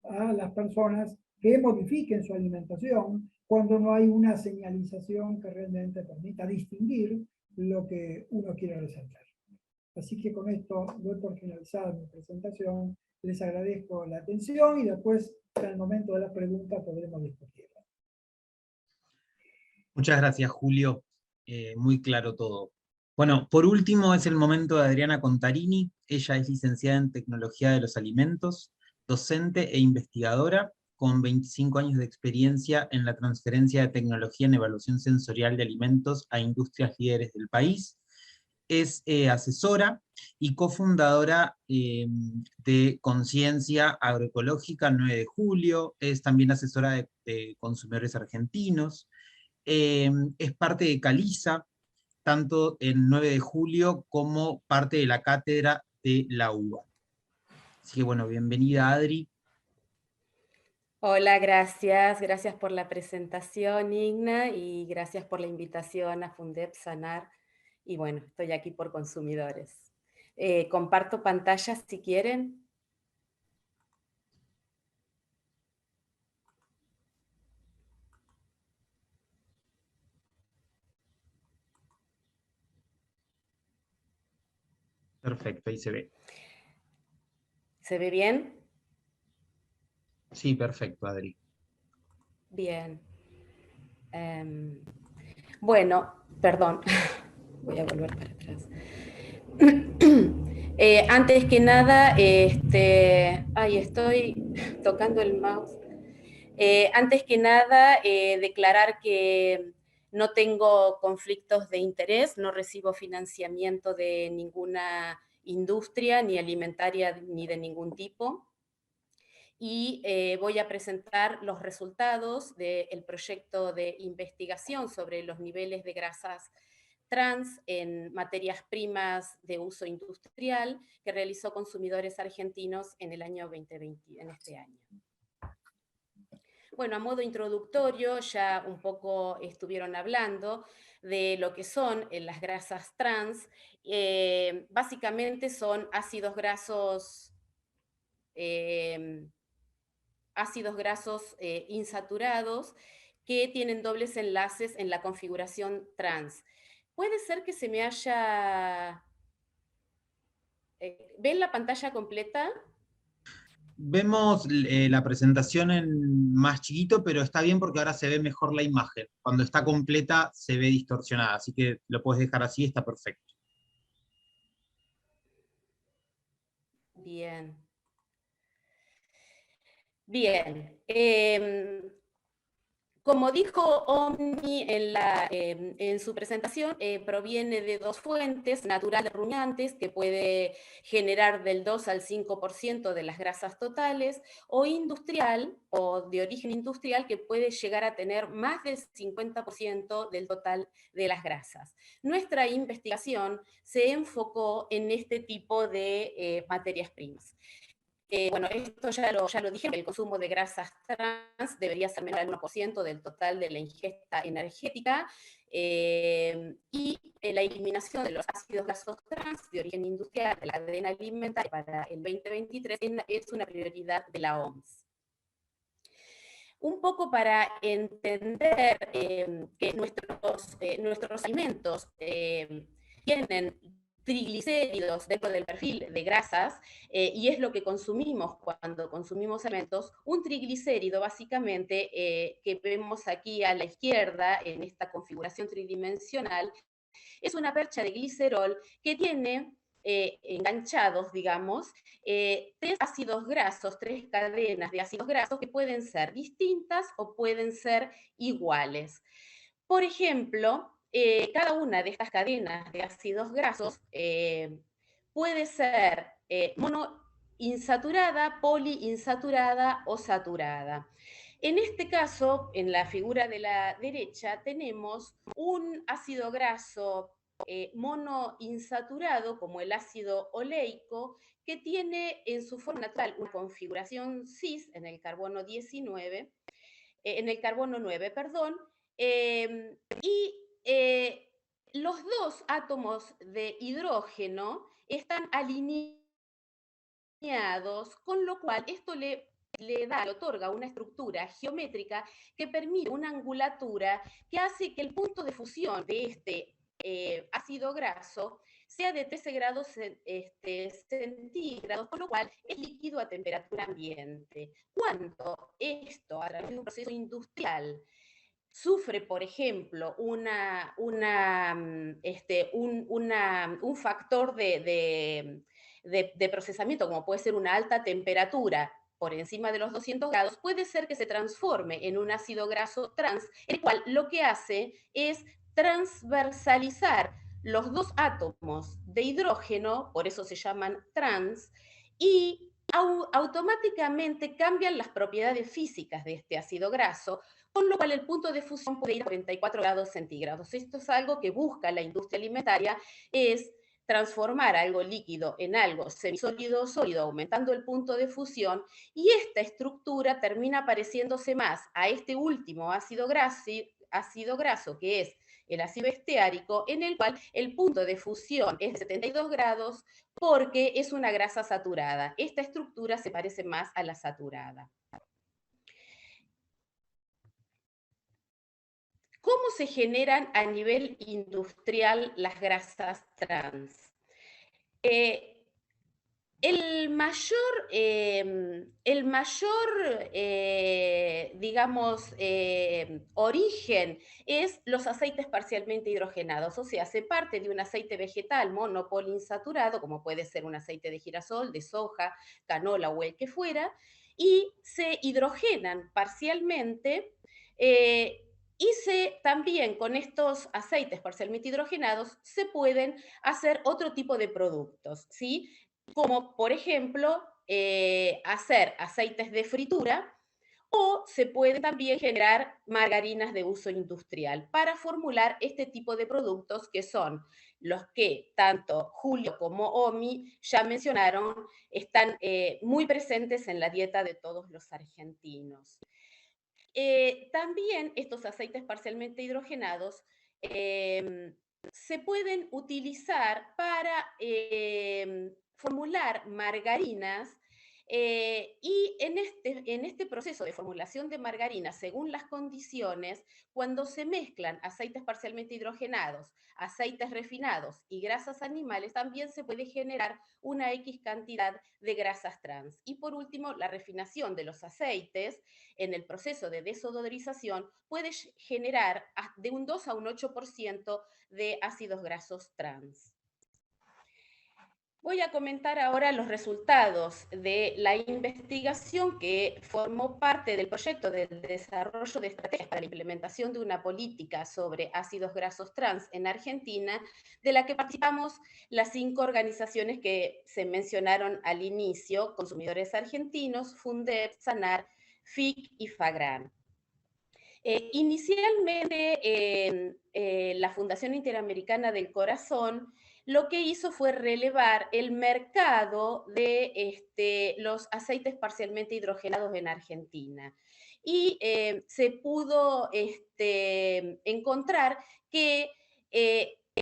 a las personas que modifiquen su alimentación cuando no hay una señalización que realmente permita distinguir lo que uno quiere resaltar? Así que con esto doy por finalizada mi presentación. Les agradezco la atención y después, en el momento de la pregunta, podremos discutirla. Muchas gracias, Julio. Muy claro todo. Bueno, por último es el momento de Adriana Contarini. Ella es licenciada en Tecnología de los Alimentos, docente e investigadora, con 25 años de experiencia en la transferencia de tecnología en evaluación sensorial de alimentos a industrias líderes del país. Es asesora y cofundadora de Conciencia Agroecológica 9 de Julio, es también asesora de consumidores argentinos, es parte de Caliza, tanto en 9 de Julio como parte de la cátedra de la UBA. Así que bueno, bienvenida Adri. Hola, gracias por la presentación, Igna, y gracias por la invitación a Fundep Sanar. Y bueno, estoy aquí por consumidores. Comparto pantalla si quieren. Perfecto, ahí se ve. ¿Se ve bien? Sí, perfecto, Adri. Bien. Bueno, perdón, voy a volver para atrás. Antes que nada, estoy tocando el mouse. Antes que nada, declarar que no tengo conflictos de interés, no recibo financiamiento de ninguna industria, ni alimentaria, ni de ningún tipo. Y voy a presentar los resultados del proyecto de investigación sobre los niveles de grasas trans en materias primas de uso industrial que realizó Consumidores Argentinos en el año 2020, en este año. Bueno, a modo introductorio ya un poco estuvieron hablando de lo que son las grasas trans. Básicamente son ácidos grasos insaturados que tienen dobles enlaces en la configuración trans. Puede ser que se me haya... ¿Ven la pantalla completa? Vemos la presentación en más chiquito, pero está bien porque ahora se ve mejor la imagen. Cuando está completa se ve distorsionada, así que lo puedes dejar así, está perfecto. Bien. Bien. Como dijo Omni en su presentación, proviene de dos fuentes, naturales rumiantes, que puede generar del 2 al 5% de las grasas totales, o industrial, o de origen industrial, que puede llegar a tener más del 50% del total de las grasas. Nuestra investigación se enfocó en este tipo de materias primas. Bueno, esto ya lo dije, el consumo de grasas trans debería ser menor al 1% del total de la ingesta energética, y la eliminación de los ácidos grasos trans de origen industrial de la cadena alimentaria para el 2023 es una prioridad de la OMS. Un poco para entender que nuestros alimentos tienen triglicéridos dentro del perfil de grasas, y es lo que consumimos cuando consumimos alimentos. Un triglicérido, básicamente, que vemos aquí a la izquierda en esta configuración tridimensional, es una percha de glicerol que tiene enganchados, digamos, tres ácidos grasos, tres cadenas de ácidos grasos que pueden ser distintas o pueden ser iguales. Por ejemplo, cada una de estas cadenas de ácidos grasos puede ser monoinsaturada, poliinsaturada o saturada. En este caso, en la figura de la derecha, tenemos un ácido graso monoinsaturado, como el ácido oleico, que tiene en su forma natural una configuración cis en el carbono 19, en el carbono 9, perdón, y los dos átomos de hidrógeno están alineados, con lo cual esto le otorga una estructura geométrica que permite una angulatura que hace que el punto de fusión de este ácido graso sea de 13 grados centígrados, con lo cual es líquido a temperatura ambiente. Cuando esto, a través de un proceso industrial, sufre, por ejemplo, un factor de procesamiento, como puede ser una alta temperatura por encima de los 200 grados, puede ser que se transforme en un ácido graso trans, el cual lo que hace es transversalizar los dos átomos de hidrógeno, por eso se llaman trans, y automáticamente cambian las propiedades físicas de este ácido graso, con lo cual el punto de fusión puede ir a 44 grados centígrados. Esto es algo que busca la industria alimentaria, es transformar algo líquido en algo semisólido o sólido, aumentando el punto de fusión, y esta estructura termina pareciéndose más a este último ácido graso, que es el ácido esteárico, en el cual el punto de fusión es de 72 grados porque es una grasa saturada. Esta estructura se parece más a la saturada. ¿Cómo se generan a nivel industrial las grasas trans? digamos, origen es los aceites parcialmente hidrogenados, o sea, se parte de un aceite vegetal monopoliinsaturado, como puede ser un aceite de girasol, de soja, canola o el que fuera, y se hidrogenan parcialmente, también con estos aceites parcialmente hidrogenados se pueden hacer otro tipo de productos, ¿sí? Como por ejemplo hacer aceites de fritura, o se pueden también generar margarinas de uso industrial para formular este tipo de productos que son los que tanto Julio como Omi ya mencionaron, están muy presentes en la dieta de todos los argentinos. También estos aceites parcialmente hidrogenados se pueden utilizar para formular margarinas, y en este proceso de formulación de margarinas, según las condiciones, cuando se mezclan aceites parcialmente hidrogenados, aceites refinados y grasas animales, también se puede generar una X cantidad de grasas trans. Y por último, la refinación de los aceites en el proceso de desodorización puede generar de un 2 a un 8% de ácidos grasos trans. Voy a comentar ahora los resultados de la investigación que formó parte del proyecto del desarrollo de estrategias para la implementación de una política sobre ácidos grasos trans en Argentina, de la que participamos las 5 organizaciones que se mencionaron al inicio: Consumidores Argentinos, Fundeb, Sanar, FIC y FAGRAN. Inicialmente, la Fundación Interamericana del Corazón lo que hizo fue relevar el mercado de los aceites parcialmente hidrogenados en Argentina. Y se pudo encontrar que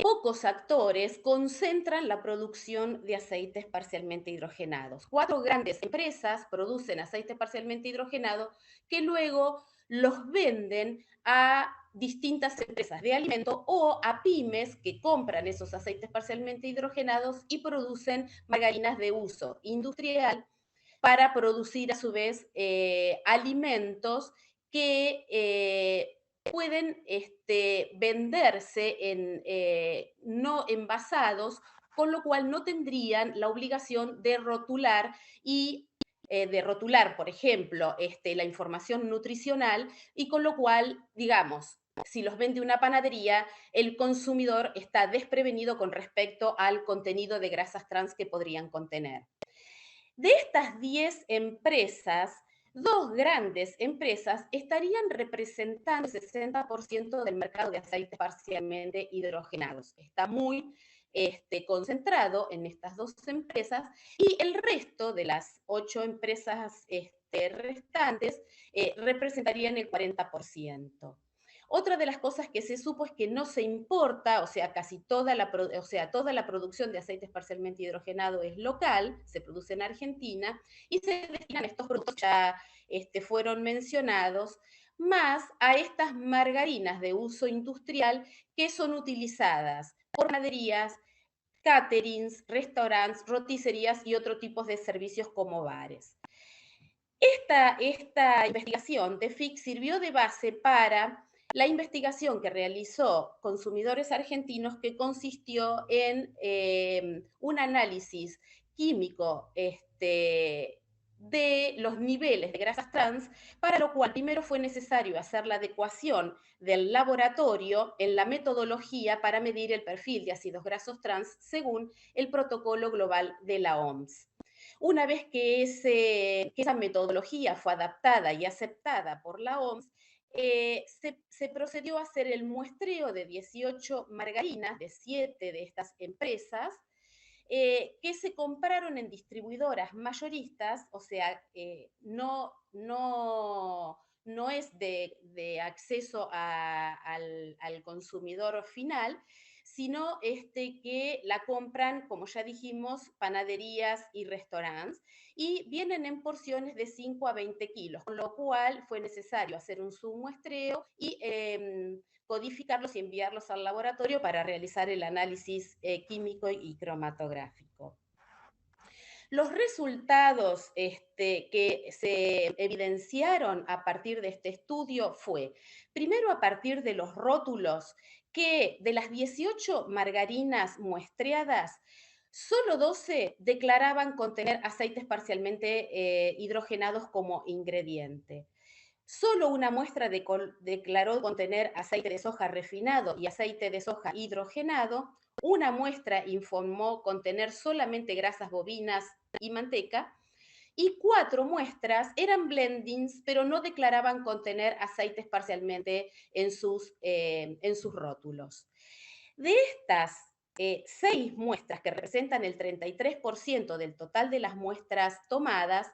pocos actores concentran la producción de aceites parcialmente hidrogenados. 4 grandes empresas producen aceites parcialmente hidrogenados que luego los venden a distintas empresas de alimento o a pymes que compran esos aceites parcialmente hidrogenados y producen margarinas de uso industrial para producir a su vez alimentos que pueden venderse no envasados, con lo cual no tendrían la obligación de rotular por ejemplo, la información nutricional, y con lo cual, digamos, si los vende una panadería, el consumidor está desprevenido con respecto al contenido de grasas trans que podrían contener. De estas 10 empresas, 2 grandes empresas estarían representando el 60% del mercado de aceites parcialmente hidrogenados. Está muy concentrado en estas 2 empresas, y el resto de las 8 empresas restantes representarían el 40%. Otra de las cosas que se supo es que no se importa, o sea, toda la producción de aceites parcialmente hidrogenados es local, se produce en Argentina, y se destinan estos productos que ya fueron mencionados, más a estas margarinas de uso industrial que son utilizadas por panaderías, caterings, restaurantes, roticerías y otros tipos de servicios como bares. Esta investigación de FIC sirvió de base para la investigación que realizó Consumidores Argentinos, que consistió en un análisis químico de los niveles de grasas trans, para lo cual primero fue necesario hacer la adecuación del laboratorio en la metodología para medir el perfil de ácidos grasos trans según el protocolo global de la OMS. Una vez que esa metodología fue adaptada y aceptada por la OMS, se procedió a hacer el muestreo de 18 margarinas de 7 de estas empresas, que se compraron en distribuidoras mayoristas, o sea, no es de acceso al consumidor final, sino que la compran, como ya dijimos, panaderías y restaurantes, y vienen en porciones de 5 a 20 kilos, con lo cual fue necesario hacer un submuestreo y codificarlos y enviarlos al laboratorio para realizar el análisis químico y cromatográfico. Los resultados que se evidenciaron a partir de este estudio fue, primero a partir de los rótulos, que de las 18 margarinas muestreadas, solo 12 declaraban contener aceites parcialmente hidrogenados como ingrediente. Solo una muestra declaró contener aceite de soja refinado y aceite de soja hidrogenado. Una muestra informó contener solamente grasas bovinas y manteca. Y 4 muestras eran blendings, pero no declaraban contener aceites parcialmente en sus rótulos. De estas 6 muestras, que representan el 33% del total de las muestras tomadas,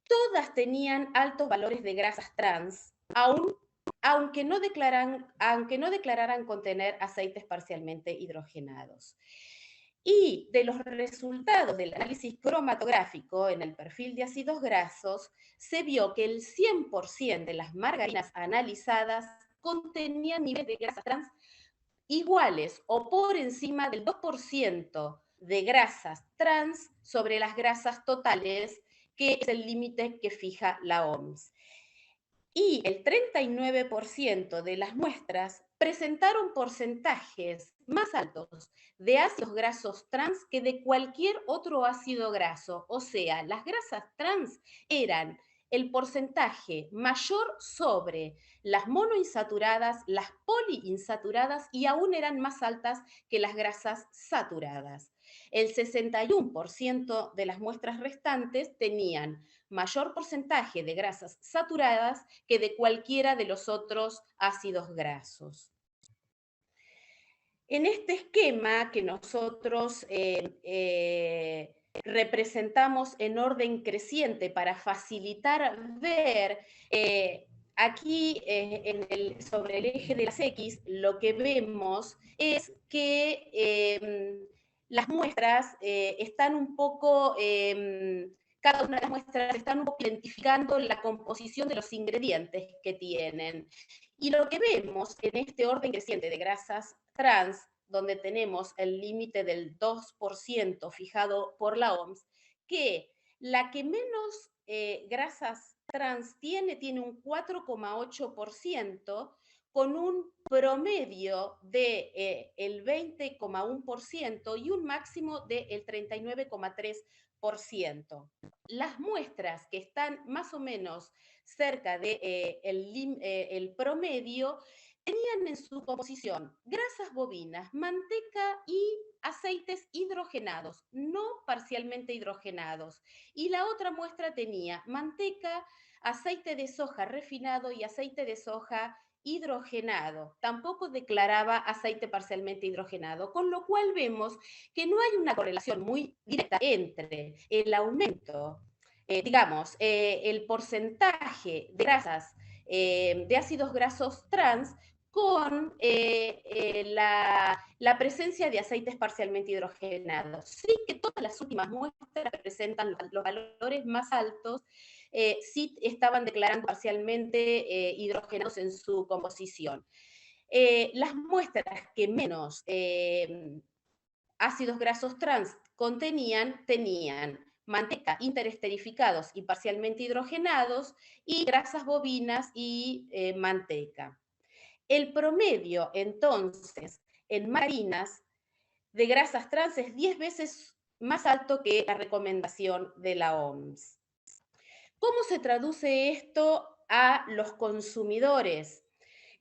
todas tenían altos valores de grasas trans, aunque no declararan contener aceites parcialmente hidrogenados. Y de los resultados del análisis cromatográfico en el perfil de ácidos grasos, se vio que el 100% de las margarinas analizadas contenían niveles de grasas trans iguales o por encima del 2% de grasas trans sobre las grasas totales, que es el límite que fija la OMS. Y el 39% de las muestras presentaron porcentajes más altos de ácidos grasos trans que de cualquier otro ácido graso. O sea, las grasas trans eran el porcentaje mayor sobre las monoinsaturadas, las poliinsaturadas, y aún eran más altas que las grasas saturadas. El 61% de las muestras restantes tenían mayor porcentaje de grasas saturadas que de cualquiera de los otros ácidos grasos. En este esquema que nosotros representamos en orden creciente para facilitar ver, aquí sobre el eje de las X, lo que vemos es que las muestras están un poco, cada una de las muestras están identificando la composición de los ingredientes que tienen. Y lo que vemos en este orden creciente de grasas trans, donde tenemos el límite del 2% fijado por la OMS, que la que menos grasas trans tiene un 4,8%, con un promedio del 20,1% y un máximo del 39,3%. Las muestras que están más o menos cerca del promedio tenían en su composición grasas bovinas, manteca y aceites hidrogenados, no parcialmente hidrogenados. Y la otra muestra tenía manteca, aceite de soja refinado y aceite de soja hidrogenado. Tampoco declaraba aceite parcialmente hidrogenado, con lo cual vemos que no hay una correlación muy directa entre el aumento, el porcentaje de grasas, de ácidos grasos trans, con la presencia de aceites parcialmente hidrogenados. Sí que todas las últimas muestras presentan los valores más altos, sí estaban declarando parcialmente hidrogenados en su composición. Las muestras que menos ácidos grasos trans tenían manteca, interesterificados y parcialmente hidrogenados, y grasas bovinas y manteca. El promedio, entonces, en margarinas de grasas trans es 10 veces más alto que la recomendación de la OMS. ¿Cómo se traduce esto a los consumidores?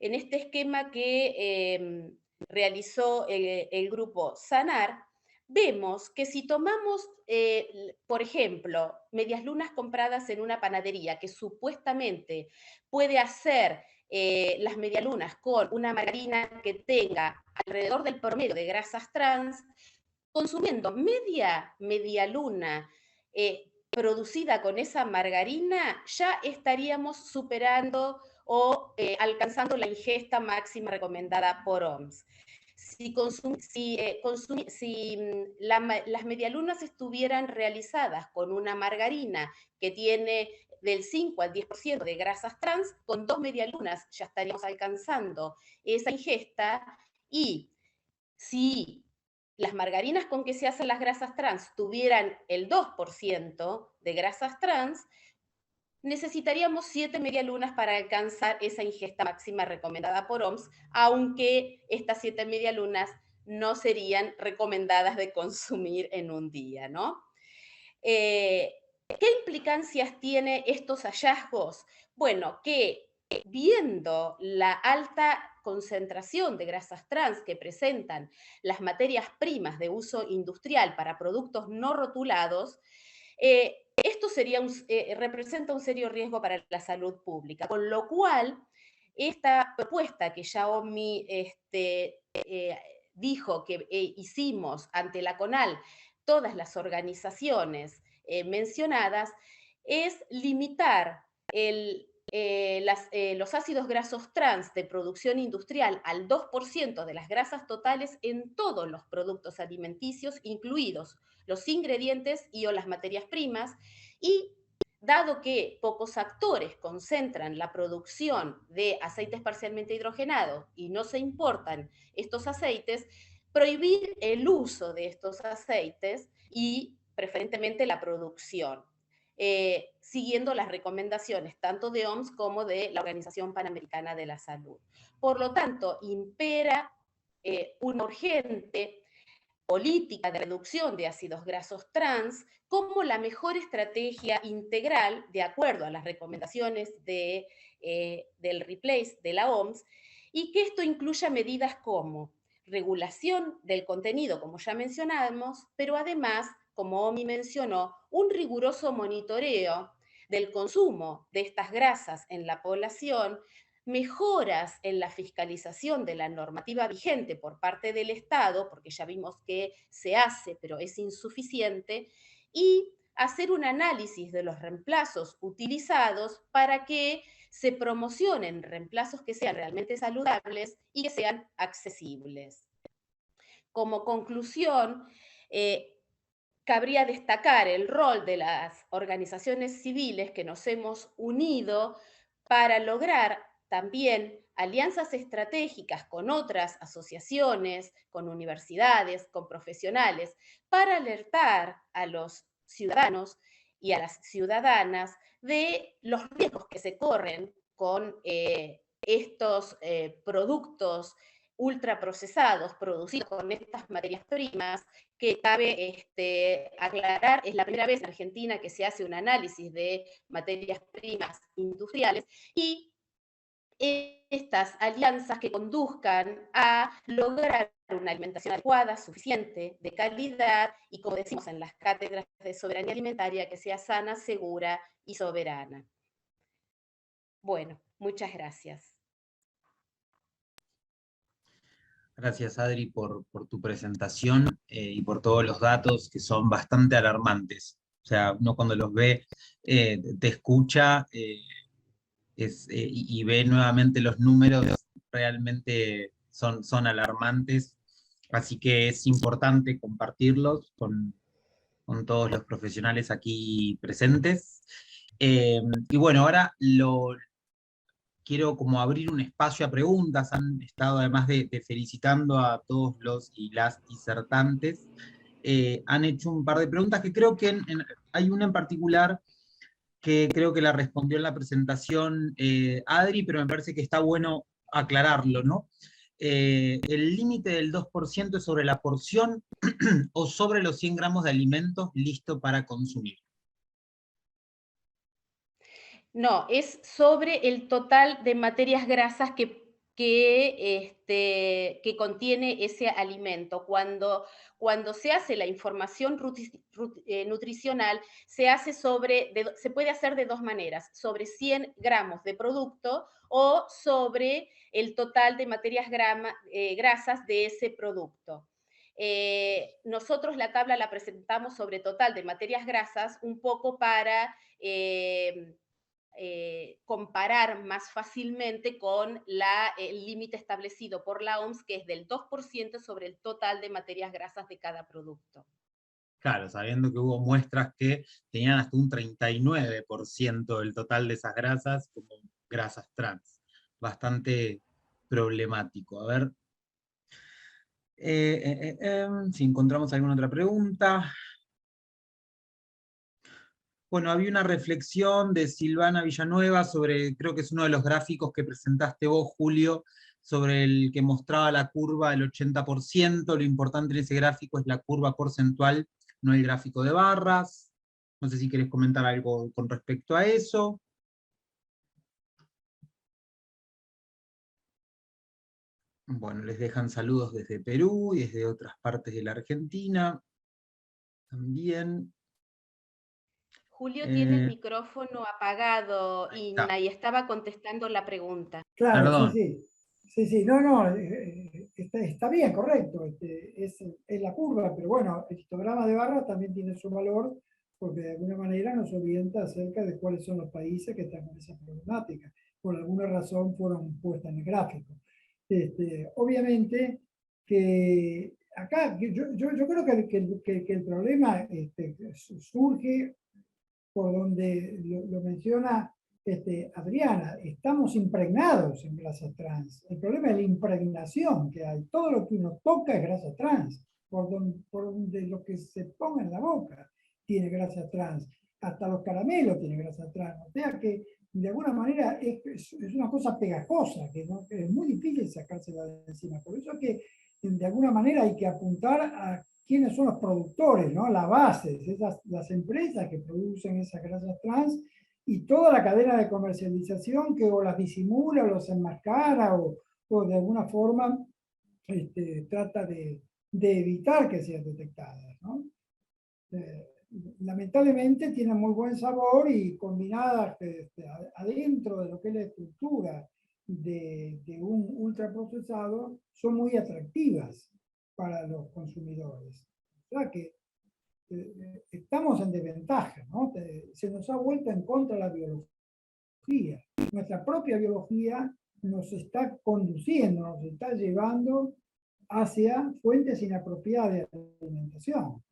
En este esquema que realizó el grupo SANAR, vemos que si tomamos, por ejemplo, medias lunas compradas en una panadería que supuestamente puede hacer las medialunas con una margarina que tenga alrededor del promedio de grasas trans, consumiendo media luna producida con esa margarina, ya estaríamos superando o alcanzando la ingesta máxima recomendada por OMS. Las medialunas estuvieran realizadas con una margarina que tiene del 5 al 10% de grasas trans, con 2 medialunas ya estaríamos alcanzando esa ingesta. Y si las margarinas con que se hacen las grasas trans tuvieran el 2% de grasas trans, necesitaríamos 7 medialunas para alcanzar esa ingesta máxima recomendada por OMS, aunque estas 7 medialunas no serían recomendadas de consumir en un día, ¿no? ¿Qué implicancias tiene estos hallazgos? Bueno, que viendo la alta concentración de grasas trans que presentan las materias primas de uso industrial para productos no rotulados, esto representa un serio riesgo para la salud pública, con lo cual esta propuesta que Xiaomi dijo que hicimos ante la CONAL, todas las organizaciones mencionadas, es limitar los ácidos grasos trans de producción industrial al 2% de las grasas totales en todos los productos alimenticios, incluidos los ingredientes y o las materias primas, y dado que pocos actores concentran la producción de aceites parcialmente hidrogenados y no se importan estos aceites, prohibir el uso de estos aceites y preferentemente la producción, siguiendo las recomendaciones tanto de OMS como de la Organización Panamericana de la Salud. Por lo tanto, impera una urgente política de reducción de ácidos grasos trans como la mejor estrategia integral de acuerdo a las recomendaciones del Replace de la OMS, y que esto incluya medidas como regulación del contenido, como ya mencionamos, pero además, como Omi mencionó, un riguroso monitoreo del consumo de estas grasas en la población, mejoras en la fiscalización de la normativa vigente por parte del Estado, porque ya vimos que se hace, pero es insuficiente, y hacer un análisis de los reemplazos utilizados para que se promocionen reemplazos que sean realmente saludables y que sean accesibles. Como conclusión, cabría destacar el rol de las organizaciones civiles que nos hemos unido para lograr también alianzas estratégicas con otras asociaciones, con universidades, con profesionales, para alertar a los ciudadanos y a las ciudadanas de los riesgos que se corren con estos productos ultraprocesados producidos con estas materias primas, que cabe aclarar, es la primera vez en Argentina que se hace un análisis de materias primas industriales, y estas alianzas que conduzcan a lograr una alimentación adecuada, suficiente, de calidad, y como decimos en las cátedras de soberanía alimentaria, que sea sana, segura y soberana. Bueno, muchas gracias. Gracias, Adri, por tu presentación y por todos los datos que son bastante alarmantes. O sea, uno cuando los ve, te escucha y ve nuevamente los números, realmente son alarmantes. Así que es importante compartirlos con todos los profesionales aquí presentes. Y bueno, ahora quiero como abrir un espacio a preguntas. Han estado, además de felicitando a todos los y las disertantes, han hecho un par de preguntas que creo que hay una en particular que creo que la respondió en la presentación Adri, pero me parece que está bueno aclararlo, ¿no? ¿El límite del 2% es sobre la porción o sobre los 100 gramos de alimentos listo para consumir? No, es sobre el total de materias grasas que contiene ese alimento. Cuando se hace la información nutricional, se puede hacer de dos maneras: sobre 100 gramos de producto o sobre el total de materias grasas de ese producto. Nosotros la tabla la presentamos sobre total de materias grasas un poco para comparar más fácilmente con el límite establecido por la OMS, que es del 2% sobre el total de materias grasas de cada producto. Claro, sabiendo que hubo muestras que tenían hasta un 39% del total de esas grasas como grasas trans. Bastante problemático. A ver. Si encontramos alguna otra pregunta. Bueno, había una reflexión de Silvana Villanueva sobre, creo que es uno de los gráficos que presentaste vos, Julio, sobre el que mostraba la curva del 80%. Lo importante en ese gráfico es la curva porcentual, no el gráfico de barras. No sé si querés comentar algo con respecto a eso. Bueno, les dejan saludos desde Perú y desde otras partes de la Argentina. También. Julio tiene el micrófono apagado, Está. Inna, y estaba contestando la pregunta. Claro, sí, Perdón. sí. Sí, sí, no, está bien, correcto. Es la curva, pero bueno, el histograma de barra también tiene su valor porque de alguna manera nos orienta acerca de cuáles son los países que están con esa problemática. Por alguna razón fueron puestas en el gráfico. Obviamente que acá yo creo que el problema surge por donde lo menciona Adriana, estamos impregnados en grasa trans. El problema es la impregnación que hay. Todo lo que nos toca es grasa trans. Por donde lo que se ponga en la boca tiene grasa trans. Hasta los caramelos tienen grasa trans. O sea que de alguna manera es una cosa pegajosa, que es muy difícil sacársela de encima. Por eso es que de alguna manera hay que apuntar a quiénes son los productores, ¿no? La base, las empresas que producen esas grasas trans y toda la cadena de comercialización que o las disimula o los enmascara o de alguna forma trata de evitar que sean detectadas, ¿no? Lamentablemente tienen muy buen sabor y combinadas adentro de lo que es la estructura de un ultraprocesado son muy atractivas para los consumidores. O sea que estamos en desventaja, ¿no? Se nos ha vuelto en contra la biología. Nuestra propia biología nos está conduciendo, nos está llevando hacia fuentes inapropiadas de alimentación.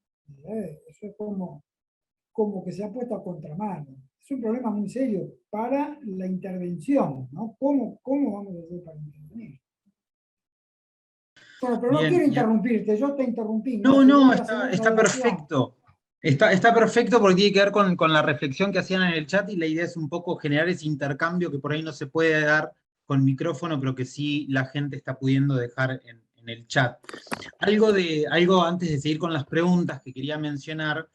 Eso es como que se ha puesto a contramano. Es un problema muy serio para la intervención, ¿no? ¿Cómo vamos a hacer para intervenir? Bueno, pero no Bien, quiero interrumpirte, yo te interrumpí. no, Ignacio, no, voy a hacer una está aclaración. perfecto. Está perfecto porque tiene que ver con la reflexión que hacían en el chat y la idea es un poco generar ese intercambio que por ahí no se puede dar con micrófono, pero que sí la gente está pudiendo dejar en el chat. Algo antes de seguir con las preguntas que quería mencionar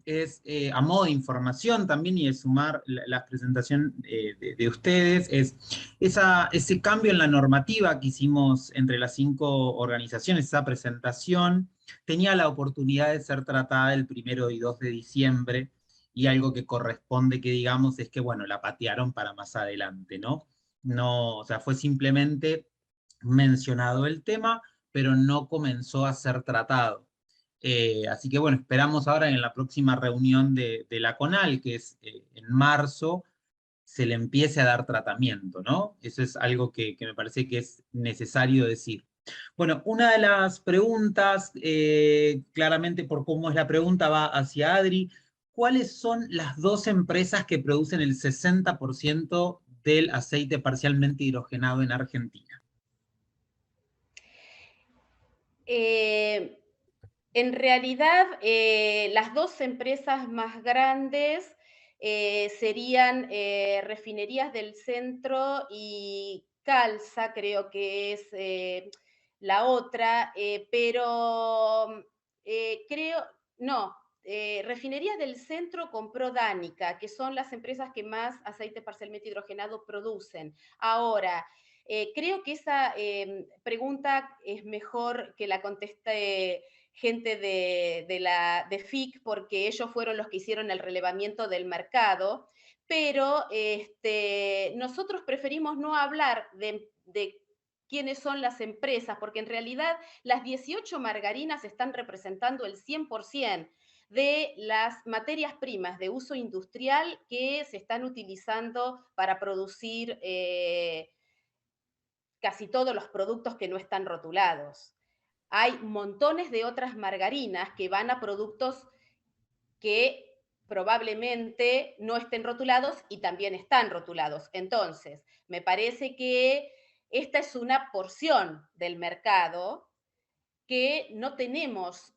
es a modo de información también y de sumar la presentación de ustedes, es ese cambio en la normativa que hicimos entre las 5 organizaciones, esa presentación, tenía la oportunidad de ser tratada el 1 y 2 de diciembre, y algo que corresponde que digamos es que, bueno, la patearon para más adelante, ¿no? No, o sea, fue simplemente mencionado el tema, pero no comenzó a ser tratado. Así que bueno, esperamos ahora en la próxima reunión de la CONAL, que es en marzo, se le empiece a dar tratamiento, ¿no? Eso es algo que me parece que es necesario decir. Bueno, una de las preguntas, claramente por cómo es la pregunta, va hacia Adri. ¿Cuáles son las 2 empresas que producen el 60% del aceite parcialmente hidrogenado en Argentina? En realidad, las 2 empresas más grandes serían Refinerías del Centro y Calza, creo que es la otra, pero Refinerías del Centro compró Danica, que son las empresas que más aceite parcialmente hidrogenado producen. Ahora, creo que esa pregunta es mejor que la conteste gente de FIC, porque ellos fueron los que hicieron el relevamiento del mercado, pero nosotros preferimos no hablar de quiénes son las empresas, porque en realidad las 18 margarinas están representando el 100% de las materias primas de uso industrial que se están utilizando para producir casi todos los productos que no están rotulados. Hay montones de otras margarinas que van a productos que probablemente no estén rotulados y también están rotulados. Entonces, me parece que esta es una porción del mercado que no tenemos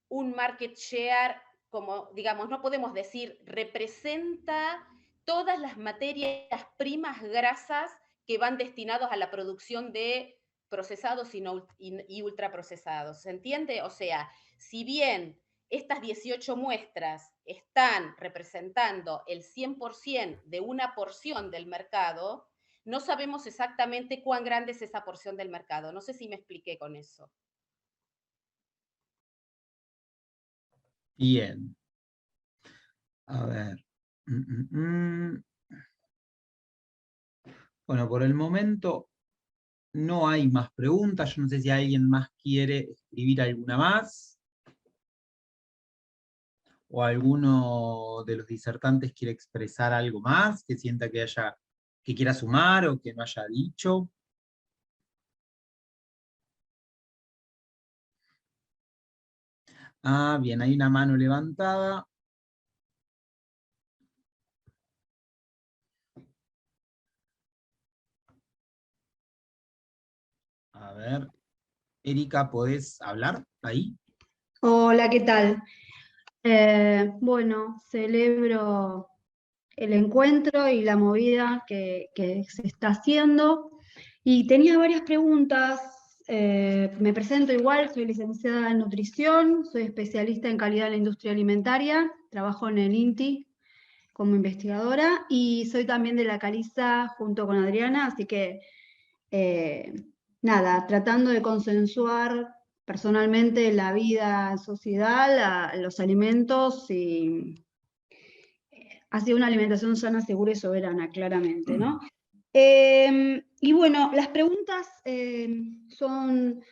un market share, como digamos, no podemos decir representa todas las materias primas grasas que van destinados a la producción de procesados y ultraprocesados. ¿Se entiende? O sea, si bien estas 18 muestras están representando el 100% de una porción del mercado, no sabemos exactamente cuán grande es esa porción del mercado. No sé si me expliqué con eso. Bien. A ver. Bueno, por el momento no hay más preguntas. Yo no sé si alguien más quiere escribir alguna más. O alguno de los disertantes quiere expresar algo más, que sienta que quiera sumar o que no haya dicho. Ah, bien, hay una mano levantada. A ver, Erika, ¿podés hablar ahí? Hola, ¿qué tal? Bueno, celebro el encuentro y la movida que se está haciendo. Y tenía varias preguntas. Me presento igual, soy licenciada en nutrición, soy especialista en calidad en la industria alimentaria, trabajo en el INTI como investigadora y soy también de la Caliza junto con Adriana, así que nada, tratando de consensuar personalmente la vida en sociedad, los alimentos y hacia una alimentación sana, segura y soberana, claramente, ¿no? Y bueno, las preguntas son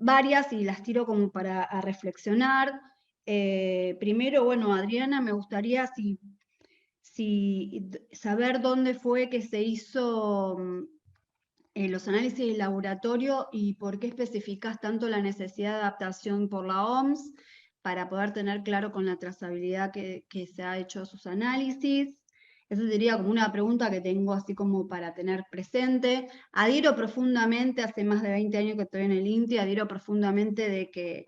varias y las tiro como para a reflexionar. Primero, bueno, Adriana, me gustaría saber dónde fue que se hizo los análisis de laboratorio y por qué especificás tanto la necesidad de adaptación por la OMS para poder tener claro con la trazabilidad que se ha hecho sus análisis. Esa sería como una pregunta que tengo así como para tener presente. Adhiero profundamente, hace más de 20 años que estoy en el INTI, adhiero profundamente de que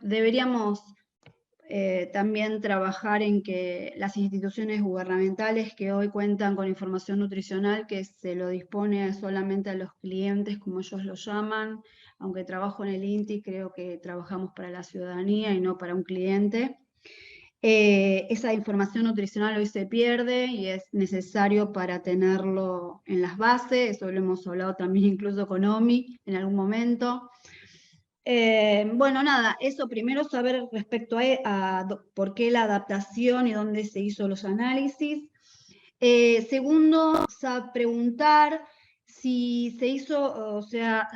deberíamos también trabajar en que las instituciones gubernamentales que hoy cuentan con información nutricional que se lo dispone solamente a los clientes, como ellos lo llaman, aunque trabajo en el INTI, creo que trabajamos para la ciudadanía y no para un cliente. Esa información nutricional hoy se pierde y es necesario para tenerlo en las bases, eso lo hemos hablado también incluso con OMI en algún momento. Bueno, nada, eso primero saber respecto a por qué la adaptación y dónde se hizo los análisis. Segundo, preguntar si se hizo, o sea,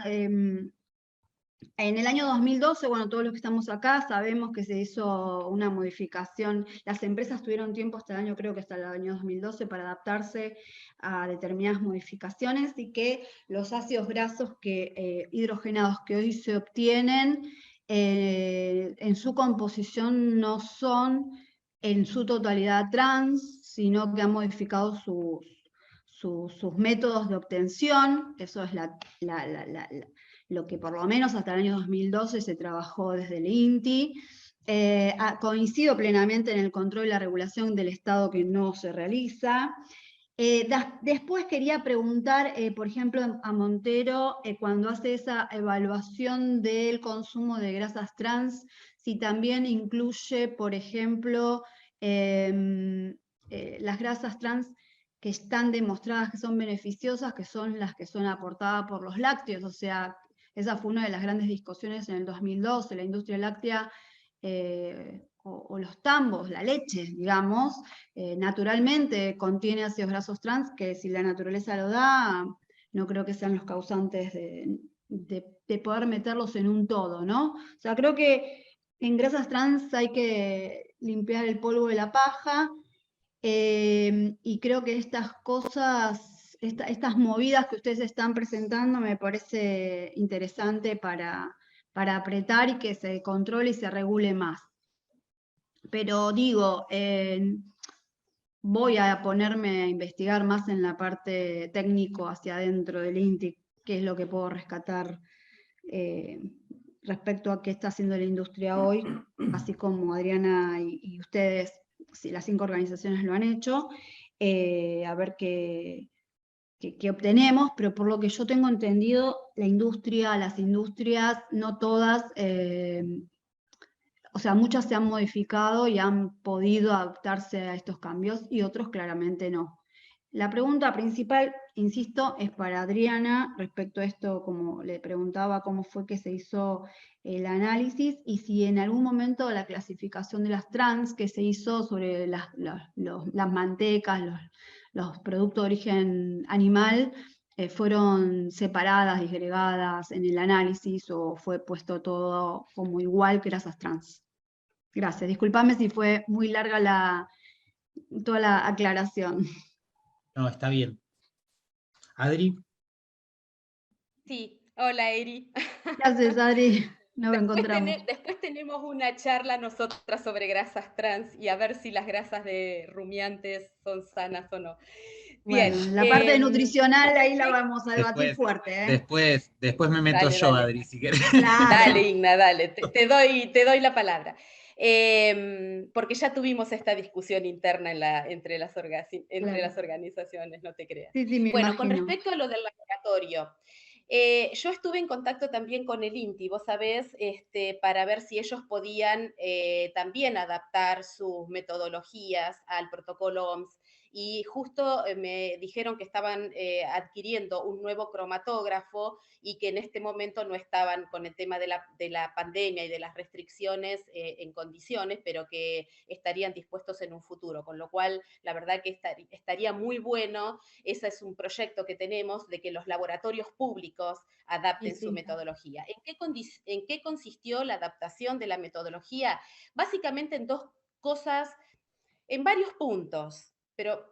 en el año 2012, bueno, todos los que estamos acá sabemos que se hizo una modificación. Las empresas tuvieron tiempo hasta el año, creo que hasta el año 2012, para adaptarse a determinadas modificaciones y que los ácidos grasos hidrogenados que hoy se obtienen en su composición no son en su totalidad trans, sino que han modificado sus métodos de obtención. Eso es lo que por lo menos hasta el año 2012 se trabajó desde el INTI. Coincido plenamente en el control y la regulación del Estado que no se realiza. Después quería preguntar, por ejemplo, a Montero, cuando hace esa evaluación del consumo de grasas trans, si también incluye, por ejemplo, las grasas trans que están demostradas que son beneficiosas, que son las que son aportadas por los lácteos. O sea, esa fue una de las grandes discusiones en el 2012, la industria láctea o los tambos, la leche, digamos, naturalmente contiene ácidos grasos trans que si la naturaleza lo da, no creo que sean los causantes de poder meterlos en un todo, ¿no? O sea, creo que en grasas trans hay que limpiar el polvo de la paja, y creo que estas cosas, estas movidas que ustedes están presentando me parece interesante para apretar y que se controle y se regule más. Pero digo, voy a ponerme a investigar más en la parte técnico hacia adentro del INTI, qué es lo que puedo rescatar respecto a qué está haciendo la industria hoy, así como Adriana y ustedes, si las 5 organizaciones lo han hecho, a ver qué obtenemos, pero por lo que yo tengo entendido, las industrias, no todas, o sea, muchas se han modificado y han podido adaptarse a estos cambios y otros claramente no. La pregunta principal, insisto, es para Adriana respecto a esto, como le preguntaba, cómo fue que se hizo el análisis y si en algún momento la clasificación de las trans que se hizo sobre las mantecas, los productos de origen animal, fueron separadas, disgregadas en el análisis o fue puesto todo como igual que grasas trans. Gracias, discúlpame si fue muy larga toda la aclaración. No, está bien. Adri. Sí, hola Eri. Gracias, Adri. Nos encontramos. Después tenemos una charla nosotras sobre grasas trans y a ver si las grasas de rumiantes son sanas o no. Bien. Bueno, la parte nutricional ahí la vamos a debatir fuerte. Después me meto Dale, yo, dale. Adri, si querés. Claro. Dale, Igna, dale, te doy la palabra. Porque ya tuvimos esta discusión interna entre las organizaciones, no te creas. Sí, me bueno, imagino. Con respecto a lo del laboratorio, yo estuve en contacto también con el INTI, vos sabés, para ver si ellos podían también adaptar sus metodologías al protocolo OMS. Y justo me dijeron que estaban adquiriendo un nuevo cromatógrafo y que en este momento no estaban con el tema de la pandemia y de las restricciones en condiciones, pero que estarían dispuestos en un futuro, con lo cual la verdad que estaría muy bueno. Ese es un proyecto que tenemos de que los laboratorios públicos adapten su metodología. ¿En qué consistió la adaptación de la metodología? Básicamente en dos cosas, en varios puntos, pero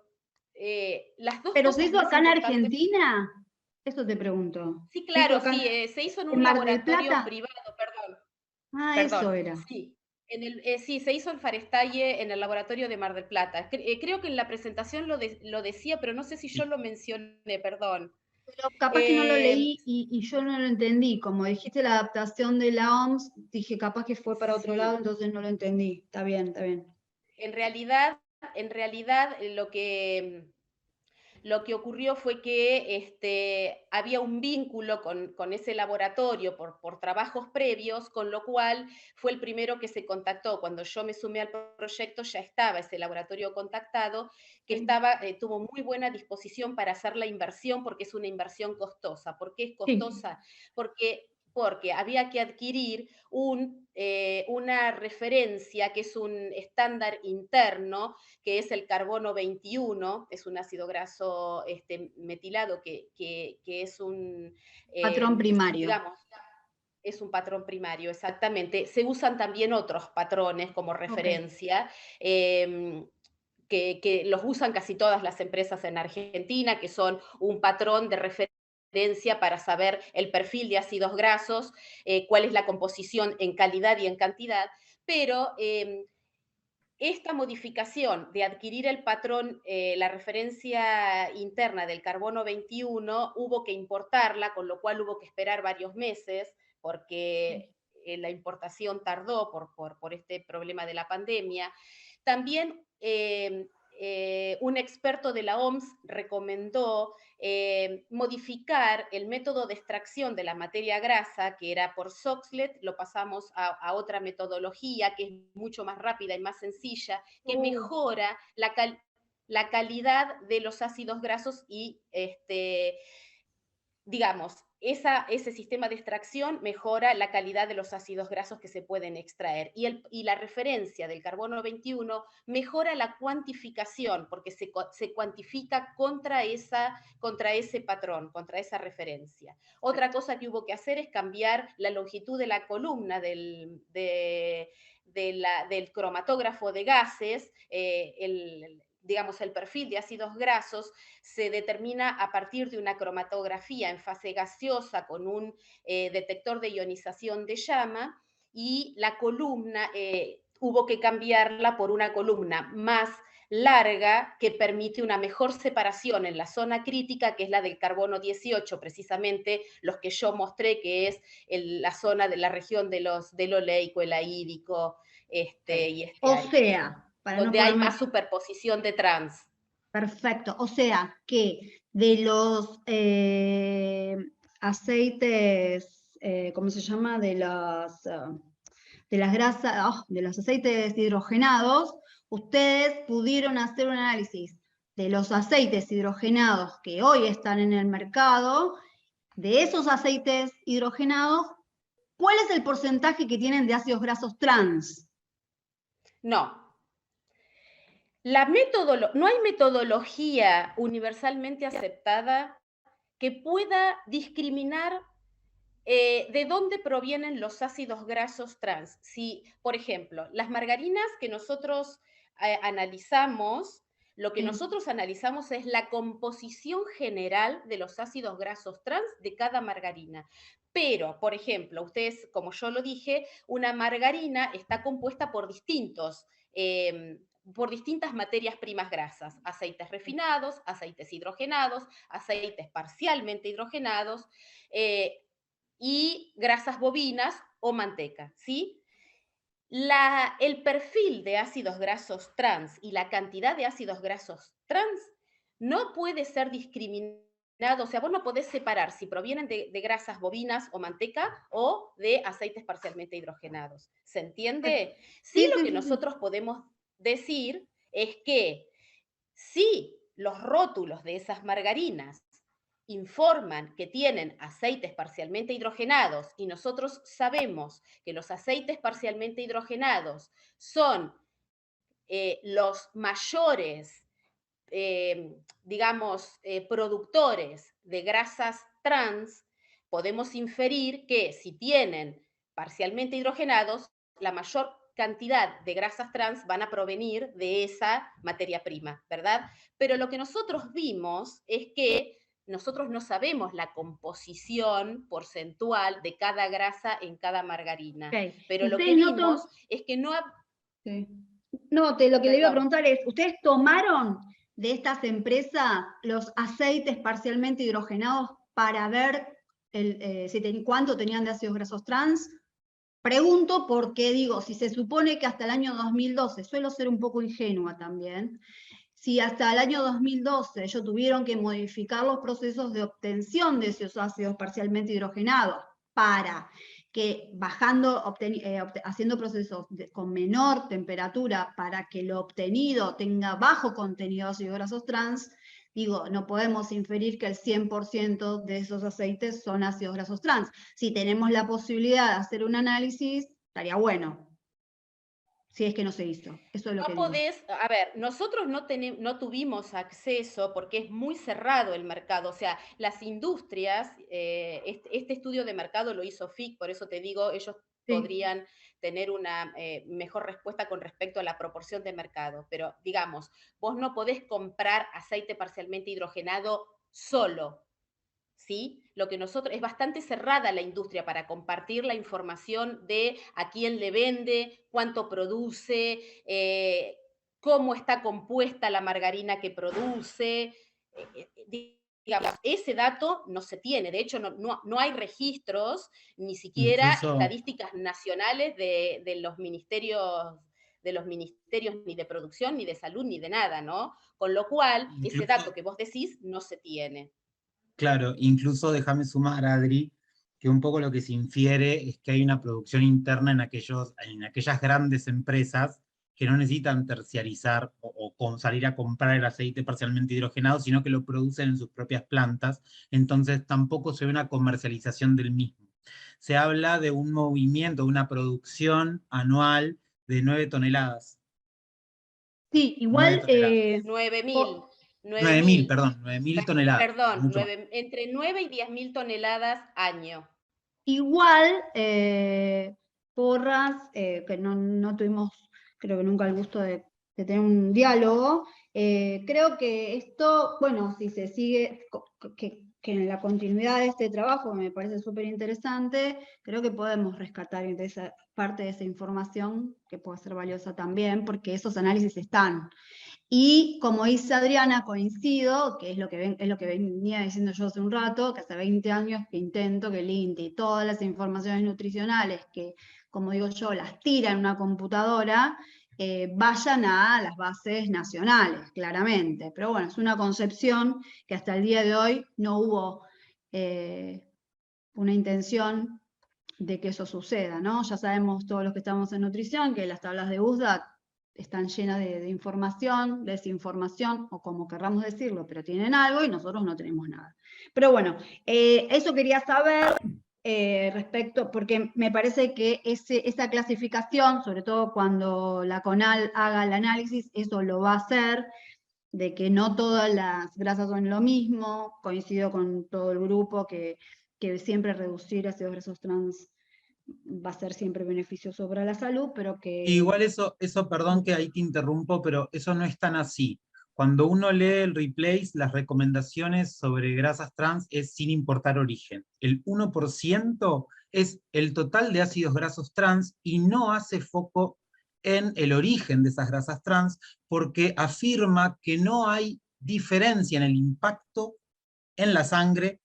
las dos ¿Pero cosas se hizo más acá en importantes. Argentina? Eso te pregunto. Sí, claro, sí, se hizo en un Mar del laboratorio Plata? privado, perdón. Eso era. Sí. Sí, se hizo el Farestalle en el laboratorio de Mar del Plata. Creo que en la presentación lo decía, pero no sé si yo lo mencioné, perdón. Pero capaz que no lo leí y yo no lo entendí. Como dijiste la adaptación de la OMS, dije capaz que fue para otro lado, entonces no lo entendí. Está bien, está bien. En realidad lo que ocurrió fue que había un vínculo con ese laboratorio por trabajos previos, con lo cual fue el primero que se contactó. Cuando yo me sumé al proyecto ya estaba ese laboratorio contactado, que tuvo muy buena disposición para hacer la inversión, porque es una inversión costosa. ¿Por qué es costosa? Sí. Porque había que adquirir una referencia que es un estándar interno, que es el carbono 21, es un ácido graso metilado que es un patrón primario. Digamos, es un patrón primario, exactamente. Se usan también otros patrones como referencia, que los usan casi todas las empresas en Argentina, que son un patrón de referencia para saber el perfil de ácidos grasos, cuál es la composición en calidad y en cantidad, pero esta modificación de adquirir el patrón, la referencia interna del carbono 21, hubo que importarla, con lo cual hubo que esperar varios meses, porque la importación tardó por este problema de la pandemia. También un experto de la OMS recomendó modificar el método de extracción de la materia grasa, que era por Soxhlet, lo pasamos a otra metodología que es mucho más rápida y más sencilla, que mejora la calidad de los ácidos grasos y, digamos, ese sistema de extracción mejora la calidad de los ácidos grasos que se pueden extraer. Y la referencia del carbono 21 mejora la cuantificación, porque se cuantifica contra ese patrón, contra esa referencia. Otra cosa que hubo que hacer es cambiar la longitud de la columna del cromatógrafo de gases, digamos, el perfil de ácidos grasos se determina a partir de una cromatografía en fase gaseosa con un detector de ionización de llama, y la columna hubo que cambiarla por una columna más larga que permite una mejor separación en la zona crítica, que es la del carbono 18, precisamente los que yo mostré, que es la zona de la región del oleico, el ahídico, y O sea, para no donde hay ponerme... más superposición de trans. Perfecto, o sea que de los aceites, ¿cómo se llama? De las grasas, de los aceites hidrogenados, ustedes pudieron hacer un análisis de los aceites hidrogenados que hoy están en el mercado, de esos aceites hidrogenados, ¿cuál es el porcentaje que tienen de ácidos grasos trans? No. No hay metodología universalmente aceptada que pueda discriminar de dónde provienen los ácidos grasos trans. Si, por ejemplo, las margarinas que nosotros analizamos, lo que nosotros analizamos es la composición general de los ácidos grasos trans de cada margarina. Pero, por ejemplo, ustedes, como yo lo dije, una margarina está compuesta por distintas materias primas grasas, aceites refinados, aceites hidrogenados, aceites parcialmente hidrogenados, y grasas bovinas o manteca, ¿sí? El perfil de ácidos grasos trans y la cantidad de ácidos grasos trans no puede ser discriminado, o sea, vos no podés separar si provienen de grasas bovinas o manteca o de aceites parcialmente hidrogenados. ¿Se entiende? Sí, lo que nosotros podemos decir es que si los rótulos de esas margarinas informan que tienen aceites parcialmente hidrogenados y nosotros sabemos que los aceites parcialmente hidrogenados son los mayores, productores de grasas trans, podemos inferir que si tienen parcialmente hidrogenados, la mayor cantidad de grasas trans van a provenir de esa materia prima, ¿verdad? Pero lo que nosotros vimos es que nosotros no sabemos la composición porcentual de cada grasa en cada margarina. Okay. Pero lo que vimos es que no... Sí. No, lo que le iba a preguntar es, ¿ustedes tomaron de estas empresas los aceites parcialmente hidrogenados para ver cuánto tenían de ácidos grasos trans? Pregunto porque digo, si se supone que hasta el año 2012, suelo ser un poco ingenua también, si hasta el año 2012 ellos tuvieron que modificar los procesos de obtención de esos ácidos parcialmente hidrogenados para que haciendo procesos con menor temperatura para que lo obtenido tenga bajo contenido de ácidos grasos trans, digo, no podemos inferir que el 100% de esos aceites son ácidos grasos trans. Si tenemos la posibilidad de hacer un análisis, estaría bueno. Si es que no se hizo. Eso es lo que digo. A ver, nosotros no tuvimos acceso porque es muy cerrado el mercado, o sea, las industrias, este estudio de mercado lo hizo FIC, por eso te digo, ellos podrían tener una mejor respuesta con respecto a la proporción de mercado, pero digamos, vos no podés comprar aceite parcialmente hidrogenado solo, ¿sí? Lo que nosotros, es bastante cerrada la industria para compartir la información de a quién le vende, cuánto produce, cómo está compuesta la margarina que produce. Digamos, ese dato no se tiene, de hecho no hay registros, ni siquiera estadísticas nacionales de los ministerios ni de producción, ni de salud, ni de nada, ¿no? Con lo cual, ese dato que vos decís no se tiene. Claro, incluso déjame sumar, Adri, que un poco lo que se infiere es que hay una producción interna en aquellas grandes empresas que no necesitan terciarizar o salir a comprar el aceite parcialmente hidrogenado, sino que lo producen en sus propias plantas, entonces tampoco se ve una comercialización del mismo. Se habla de un movimiento, una producción anual de 9 toneladas. Sí, igual... 9.000. 9.000 toneladas. Perdón, entre 9 y 10.000 toneladas año. Igual, Porras, que no tuvimos, creo que nunca el gusto de tener un diálogo, creo que esto, bueno, si se sigue, que que en la continuidad de este trabajo, que me parece súper interesante, creo que podemos rescatar de esa parte de esa información que puede ser valiosa también, porque esos análisis están. Y como dice Adriana, coincido, que es lo que venía diciendo yo hace un rato, que hace 20 años que intento que el INTE y todas las informaciones nutricionales que, como digo yo, las tira en una computadora, vayan a las bases nacionales, claramente. Pero bueno, es una concepción que hasta el día de hoy no hubo una intención de que eso suceda, ¿no? Ya sabemos todos los que estamos en nutrición que las tablas de USDA están llenas de información, desinformación, o como querramos decirlo, pero tienen algo y nosotros no tenemos nada. Pero bueno, eso quería saber respecto, porque me parece que esa clasificación, sobre todo cuando la CONAL haga el análisis, eso lo va a hacer, de que no todas las grasas son lo mismo. Coincido con todo el grupo que siempre reducir ácidos grasos trans va a ser siempre beneficioso para la salud, pero que... Igual eso, perdón que ahí te interrumpo, pero eso no es tan así. Cuando uno lee el replace, las recomendaciones sobre grasas trans es sin importar origen. El 1% es el total de ácidos grasos trans y no hace foco en el origen de esas grasas trans porque afirma que no hay diferencia en el impacto en la sangre,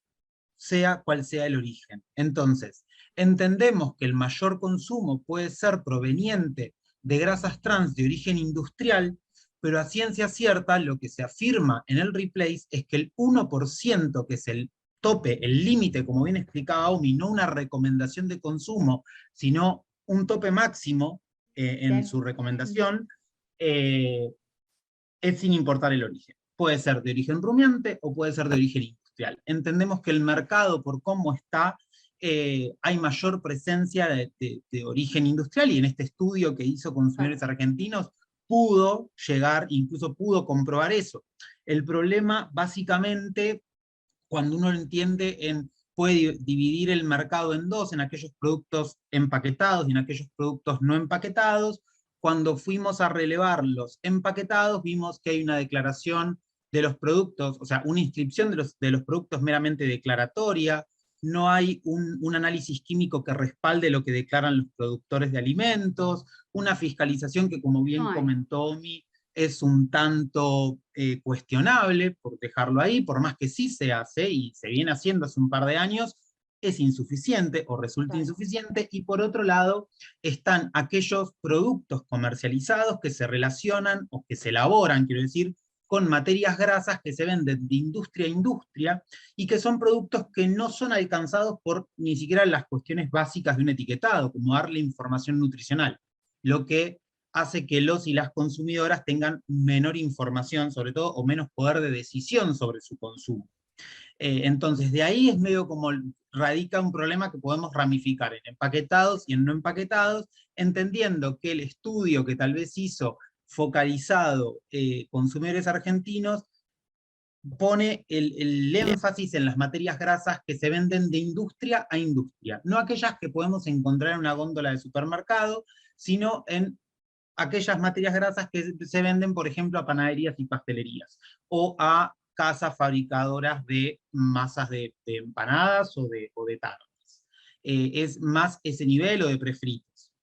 sea cual sea el origen. Entonces, entendemos que el mayor consumo puede ser proveniente de grasas trans de origen industrial, pero a ciencia cierta lo que se afirma en el replace es que el 1%, que es el tope, el límite, como bien explicaba Omi, no una recomendación de consumo, sino un tope máximo en su recomendación, es sin importar el origen. Puede ser de origen rumiante o puede ser de origen industrial. Entendemos que el mercado, por cómo está, hay mayor presencia de origen industrial, y en este estudio que hizo Consumidores Argentinos pudo llegar, incluso pudo comprobar eso. El problema, básicamente, cuando uno lo entiende, puede dividir el mercado en dos, en aquellos productos empaquetados y en aquellos productos no empaquetados. Cuando fuimos a relevar los empaquetados, vimos que hay una declaración de los productos, o sea, una inscripción de los productos meramente declaratoria, no hay un análisis químico que respalde lo que declaran los productores de alimentos, una fiscalización que, como bien comentó Omi, es un tanto cuestionable, por dejarlo ahí, por más que sí se hace y se viene haciendo hace un par de años, es insuficiente o resulta insuficiente. Y por otro lado están aquellos productos comercializados que se relacionan o que se elaboran, quiero decir, con materias grasas que se venden de industria a industria y que son productos que no son alcanzados por ni siquiera las cuestiones básicas de un etiquetado, como darle información nutricional, lo que hace que los y las consumidoras tengan menor información, sobre todo, o menos poder de decisión sobre su consumo. Entonces, de ahí es medio como radica un problema que podemos ramificar en empaquetados y en no empaquetados, entendiendo que el estudio que tal vez hizo focalizado Consumidores Argentinos pone el énfasis en las materias grasas que se venden de industria a industria, no aquellas que podemos encontrar en una góndola de supermercado, sino en aquellas materias grasas que se venden, por ejemplo, a panaderías y pastelerías, o a casas fabricadoras de masas de empanadas o de tartas. Es más ese nivel, o de prefritos.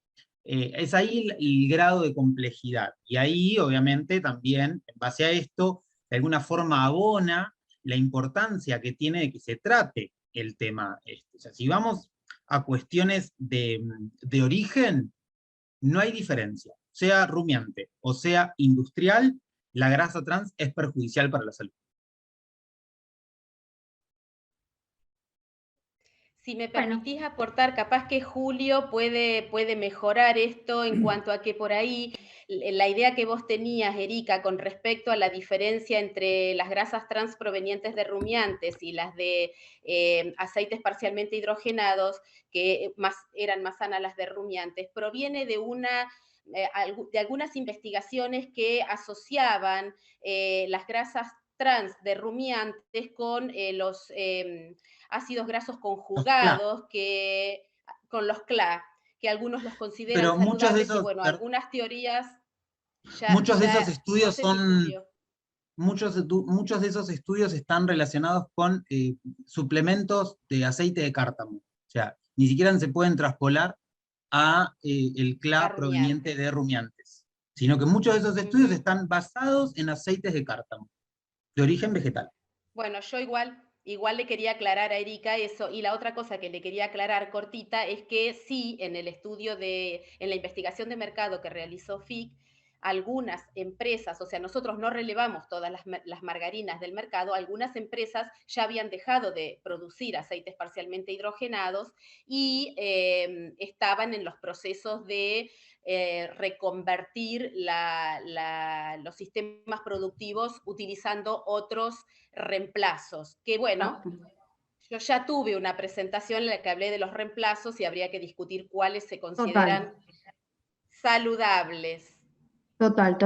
Es ahí el grado de complejidad, y ahí obviamente también, en base a esto, de alguna forma abona la importancia que tiene de que se trate el tema. O sea, si vamos a cuestiones de origen, no hay diferencia. Sea rumiante o sea industrial, la grasa trans es perjudicial para la salud. Si me permitís aportar, capaz que Julio puede mejorar esto en cuanto a que por ahí la idea que vos tenías, Erika, con respecto a la diferencia entre las grasas trans provenientes de rumiantes y las de aceites parcialmente hidrogenados, que eran más sanas las de rumiantes, proviene de de algunas investigaciones que asociaban las grasas trans de rumiantes con los ácidos grasos conjugados, con los CLA, que algunos los consideran pero muchos de saludables, esos, y bueno, algunas teorías muchos de esos estudios no sé si son, Julio. muchos de esos estudios están relacionados con suplementos de aceite de cártamo. O sea, ni siquiera se pueden traspolar a el CLA proveniente de rumiantes, sino que muchos de esos estudios están basados en aceites de cártamo, de origen vegetal. Bueno, yo igual le quería aclarar a Erika eso, y la otra cosa que le quería aclarar cortita es que sí, en el estudio en la investigación de mercado que realizó FIC, algunas empresas, o sea, nosotros no relevamos todas las margarinas del mercado, algunas empresas ya habían dejado de producir aceites parcialmente hidrogenados y estaban en los procesos de reconvertir los sistemas productivos utilizando otros reemplazos. Que bueno, yo ya tuve una presentación en la que hablé de los reemplazos y habría que discutir cuáles se consideran saludables. Total.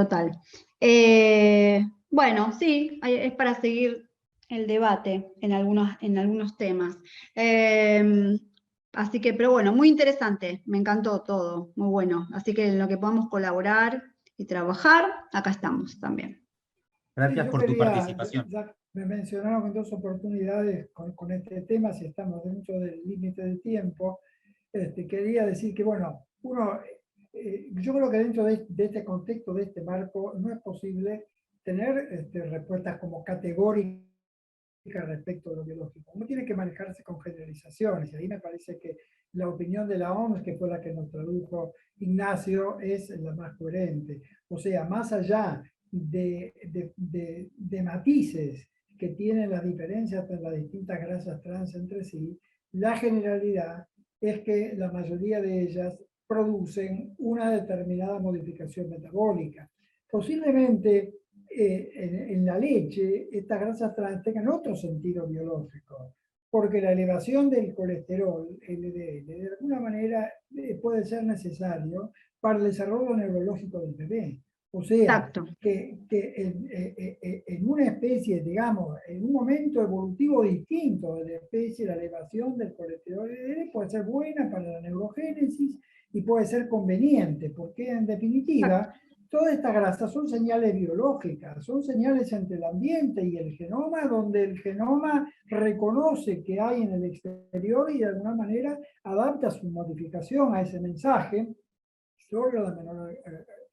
Bueno, sí, es para seguir el debate en algunos temas. Así que, pero bueno, muy interesante, me encantó todo, muy bueno. Así que en lo que podamos colaborar y trabajar, acá estamos también. Gracias por tu participación. Ya me mencionaron en 2 oportunidades con este tema, si estamos dentro del límite de tiempo. Quería decir que, bueno, yo creo que dentro de este contexto, de este marco, no es posible tener respuestas como categóricas respecto a lo biológico. Uno tiene que manejarse con generalizaciones, y ahí me parece que la opinión de la OMS, que fue la que nos tradujo Ignacio, es la más coherente. O sea, más allá de matices que tienen las diferencias entre las distintas grasas trans entre sí, la generalidad es que la mayoría de ellas producen una determinada modificación metabólica. Posiblemente en la leche estas grasas trans tengan otro sentido biológico, porque la elevación del colesterol, LDL, de alguna manera puede ser necesario para el desarrollo neurológico del bebé. O sea, que en una especie, digamos, en un momento evolutivo distinto de la especie, la elevación del colesterol LDL puede ser buena para la neurogénesis y puede ser conveniente, porque en definitiva, todas estas grasas son señales biológicas, son señales entre el ambiente y el genoma, donde el genoma reconoce que hay en el exterior y de alguna manera adapta su modificación a ese mensaje sobre la menor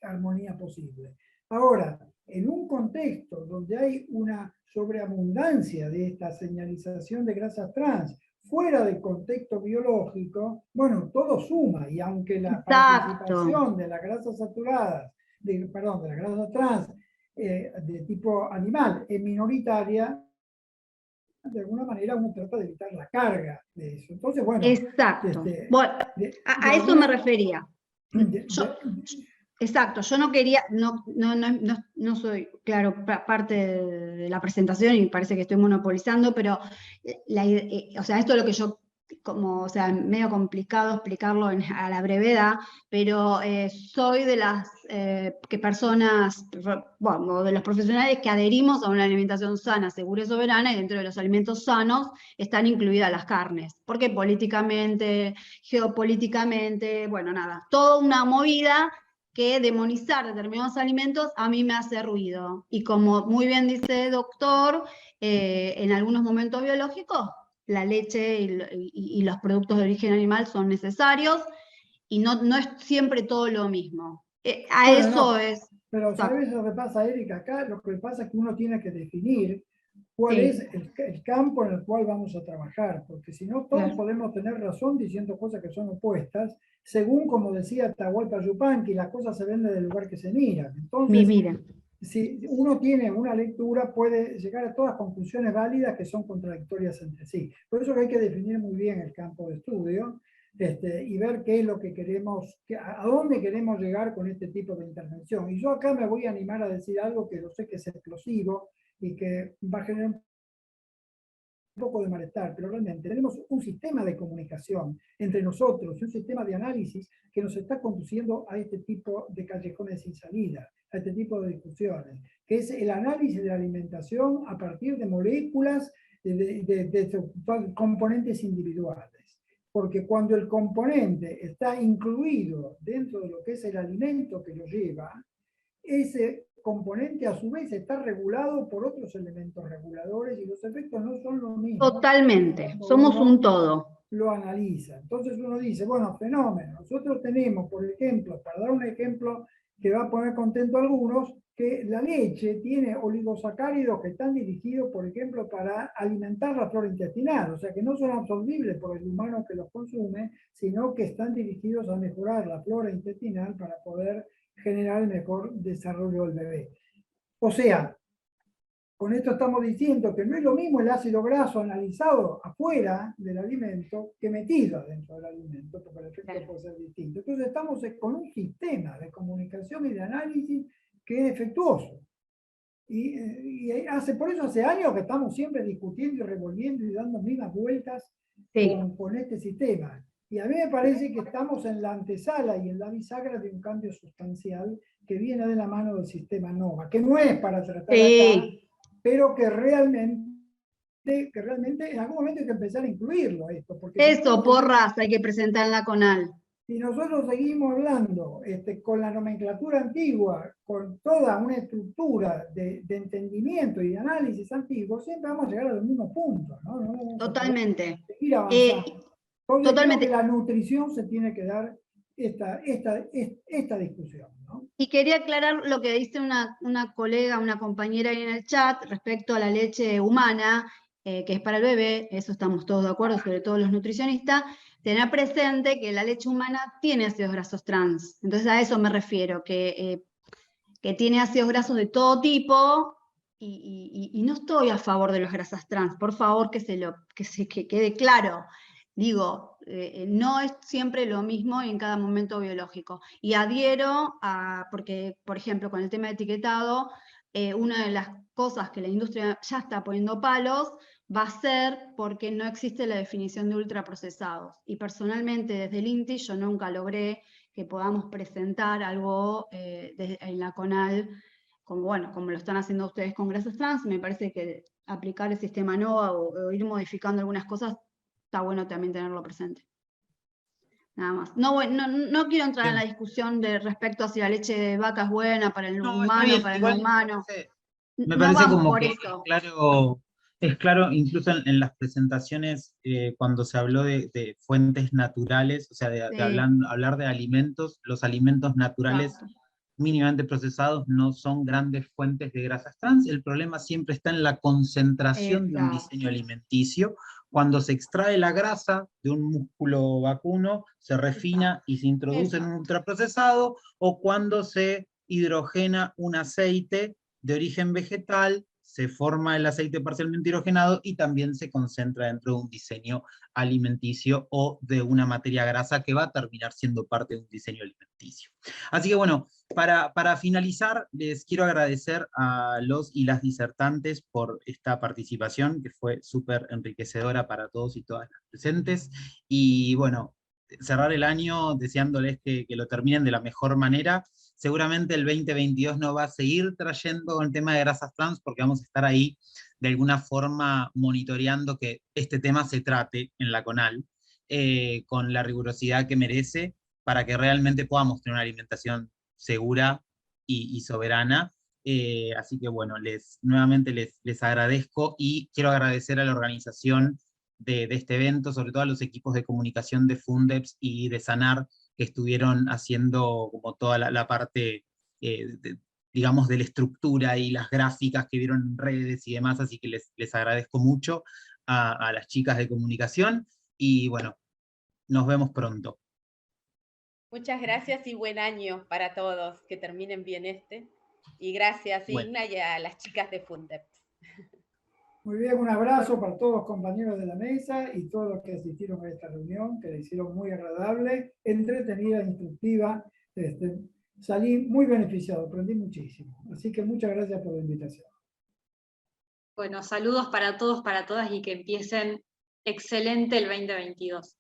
armonía posible. Ahora, en un contexto donde hay una sobreabundancia de esta señalización de grasas trans, fuera del contexto biológico, bueno, todo suma, y aunque la participación de las grasas saturadas, de las grasas trans de tipo animal es minoritaria, de alguna manera uno trata de evitar la carga de eso. Entonces, bueno. Exacto. Bueno, a eso me refería. Exacto, yo no quería, no soy, claro, parte de la presentación y parece que estoy monopolizando, pero o sea, esto es lo que yo, como, o sea, medio complicado explicarlo a la brevedad, pero soy de las personas, bueno, de los profesionales que adherimos a una alimentación sana, segura y soberana, y dentro de los alimentos sanos están incluidas las carnes, porque políticamente, geopolíticamente, bueno, nada, toda una movida que demonizar determinados alimentos a mí me hace ruido. Y como muy bien dice el doctor, en algunos momentos biológicos, la leche y los productos de origen animal son necesarios y no es siempre todo lo mismo. Pero ¿sabes lo que pasa, Erika? Acá lo que pasa es que uno tiene que definir cuál es el campo en el cual vamos a trabajar, porque si no todos podemos tener razón diciendo cosas que son opuestas, según como decía Atahualpa Yupanqui, las cosas se ven del lugar que se miran. Entonces, si uno tiene una lectura, puede llegar a todas conclusiones válidas que son contradictorias entre sí. Por eso que hay que definir muy bien el campo de estudio y ver qué es lo que queremos, a dónde queremos llegar con este tipo de intervención. Y yo acá me voy a animar a decir algo que yo sé que es explosivo y que va a generar un poco de malestar, pero realmente tenemos un sistema de comunicación entre nosotros, un sistema de análisis que nos está conduciendo a este tipo de callejones sin salida, a este tipo de discusiones, que es el análisis de la alimentación a partir de moléculas, de componentes individuales. Porque cuando el componente está incluido dentro de lo que es el alimento que lo lleva, ese componente a su vez está regulado por otros elementos reguladores y los efectos no son los mismos. Totalmente, somos un todo. Lo analiza. Entonces uno dice, bueno, fenómeno. Nosotros tenemos, por ejemplo, para dar un ejemplo que va a poner contento a algunos, que la leche tiene oligosacáridos que están dirigidos, por ejemplo, para alimentar la flora intestinal, o sea que no son absorbibles por el humano que los consume, sino que están dirigidos a mejorar la flora intestinal para poder generar el mejor desarrollo del bebé. O sea, con esto estamos diciendo que no es lo mismo el ácido graso analizado afuera del alimento que metido dentro del alimento, porque el efecto puede ser distinto. Entonces estamos con un sistema de comunicación y de análisis que es defectuoso. Por eso hace años que estamos siempre discutiendo y revolviendo y dando mismas vueltas con este sistema. Y a mí me parece que estamos en la antesala y en la bisagra de un cambio sustancial que viene de la mano del sistema NOVA, que no es para tratar acá, pero que realmente en algún momento hay que empezar a incluirlo esto. Porque eso, Porras, hay que presentar en la CONAL. Si nosotros seguimos hablando con la nomenclatura antigua, con toda una estructura de entendimiento y de análisis antiguo, siempre vamos a llegar a los mismos puntos, ¿no? Totalmente. Seguir avanzando. Entonces, totalmente. creo que la nutrición se tiene que dar esta discusión, ¿no? Y quería aclarar lo que dice una colega, una compañera ahí en el chat respecto a la leche humana, que es para el bebé, eso estamos todos de acuerdo, sobre todo los nutricionistas. Tener presente que la leche humana tiene ácidos grasos trans, entonces a eso me refiero, que tiene ácidos grasos de todo tipo, y no estoy a favor de las grasas trans, por favor que quede claro. Digo, no es siempre lo mismo en cada momento biológico. Y adhiero porque, por ejemplo, con el tema de etiquetado, una de las cosas que la industria ya está poniendo palos va a ser porque no existe la definición de ultraprocesados. Y personalmente, desde el INTI, yo nunca logré que podamos presentar algo en la CONAL, como lo están haciendo ustedes con grasas trans. Me parece que aplicar el sistema NOVA o ir modificando algunas cosas, está bueno también tenerlo presente. Nada más. No quiero entrar en la discusión respecto a si la leche de vaca es buena para el humano, para el no humano. Me parece como por que eso. es claro, incluso en las presentaciones, cuando se habló de fuentes naturales, o sea, hablar de alimentos, los alimentos naturales mínimamente procesados no son grandes fuentes de grasas trans. El problema siempre está en la concentración de un diseño alimenticio. Cuando se extrae la grasa de un músculo vacuno, se refina y se introduce en un ultraprocesado, o cuando se hidrogena un aceite de origen vegetal, se forma el aceite parcialmente hidrogenado y también se concentra dentro de un diseño alimenticio o de una materia grasa que va a terminar siendo parte de un diseño alimenticio. Así que bueno, para finalizar, les quiero agradecer a los y las disertantes por esta participación, que fue súper enriquecedora para todos y todas las presentes, y bueno, cerrar el año deseándoles que lo terminen de la mejor manera. Seguramente el 2022 no va a seguir trayendo el tema de grasas trans, porque vamos a estar ahí de alguna forma monitoreando que este tema se trate en la CONAL, con la rigurosidad que merece, para que realmente podamos tener una alimentación segura y soberana. Así que bueno, nuevamente les agradezco, y quiero agradecer a la organización de este evento, sobre todo a los equipos de comunicación de Fundeps y de Sanar, que estuvieron haciendo como toda la parte, digamos, de la estructura y las gráficas que vieron en redes y demás, así que les agradezco mucho a las chicas de comunicación, y bueno, nos vemos pronto. Muchas gracias y buen año para todos, que terminen bien y gracias, Igna, y a las chicas de Fundeps. Muy bien, un abrazo para todos los compañeros de la mesa y todos los que asistieron a esta reunión, que la hicieron muy agradable, entretenida, instructiva. Salí muy beneficiado, aprendí muchísimo. Así que muchas gracias por la invitación. Bueno, saludos para todos, para todas, y que empiecen excelente el 2022.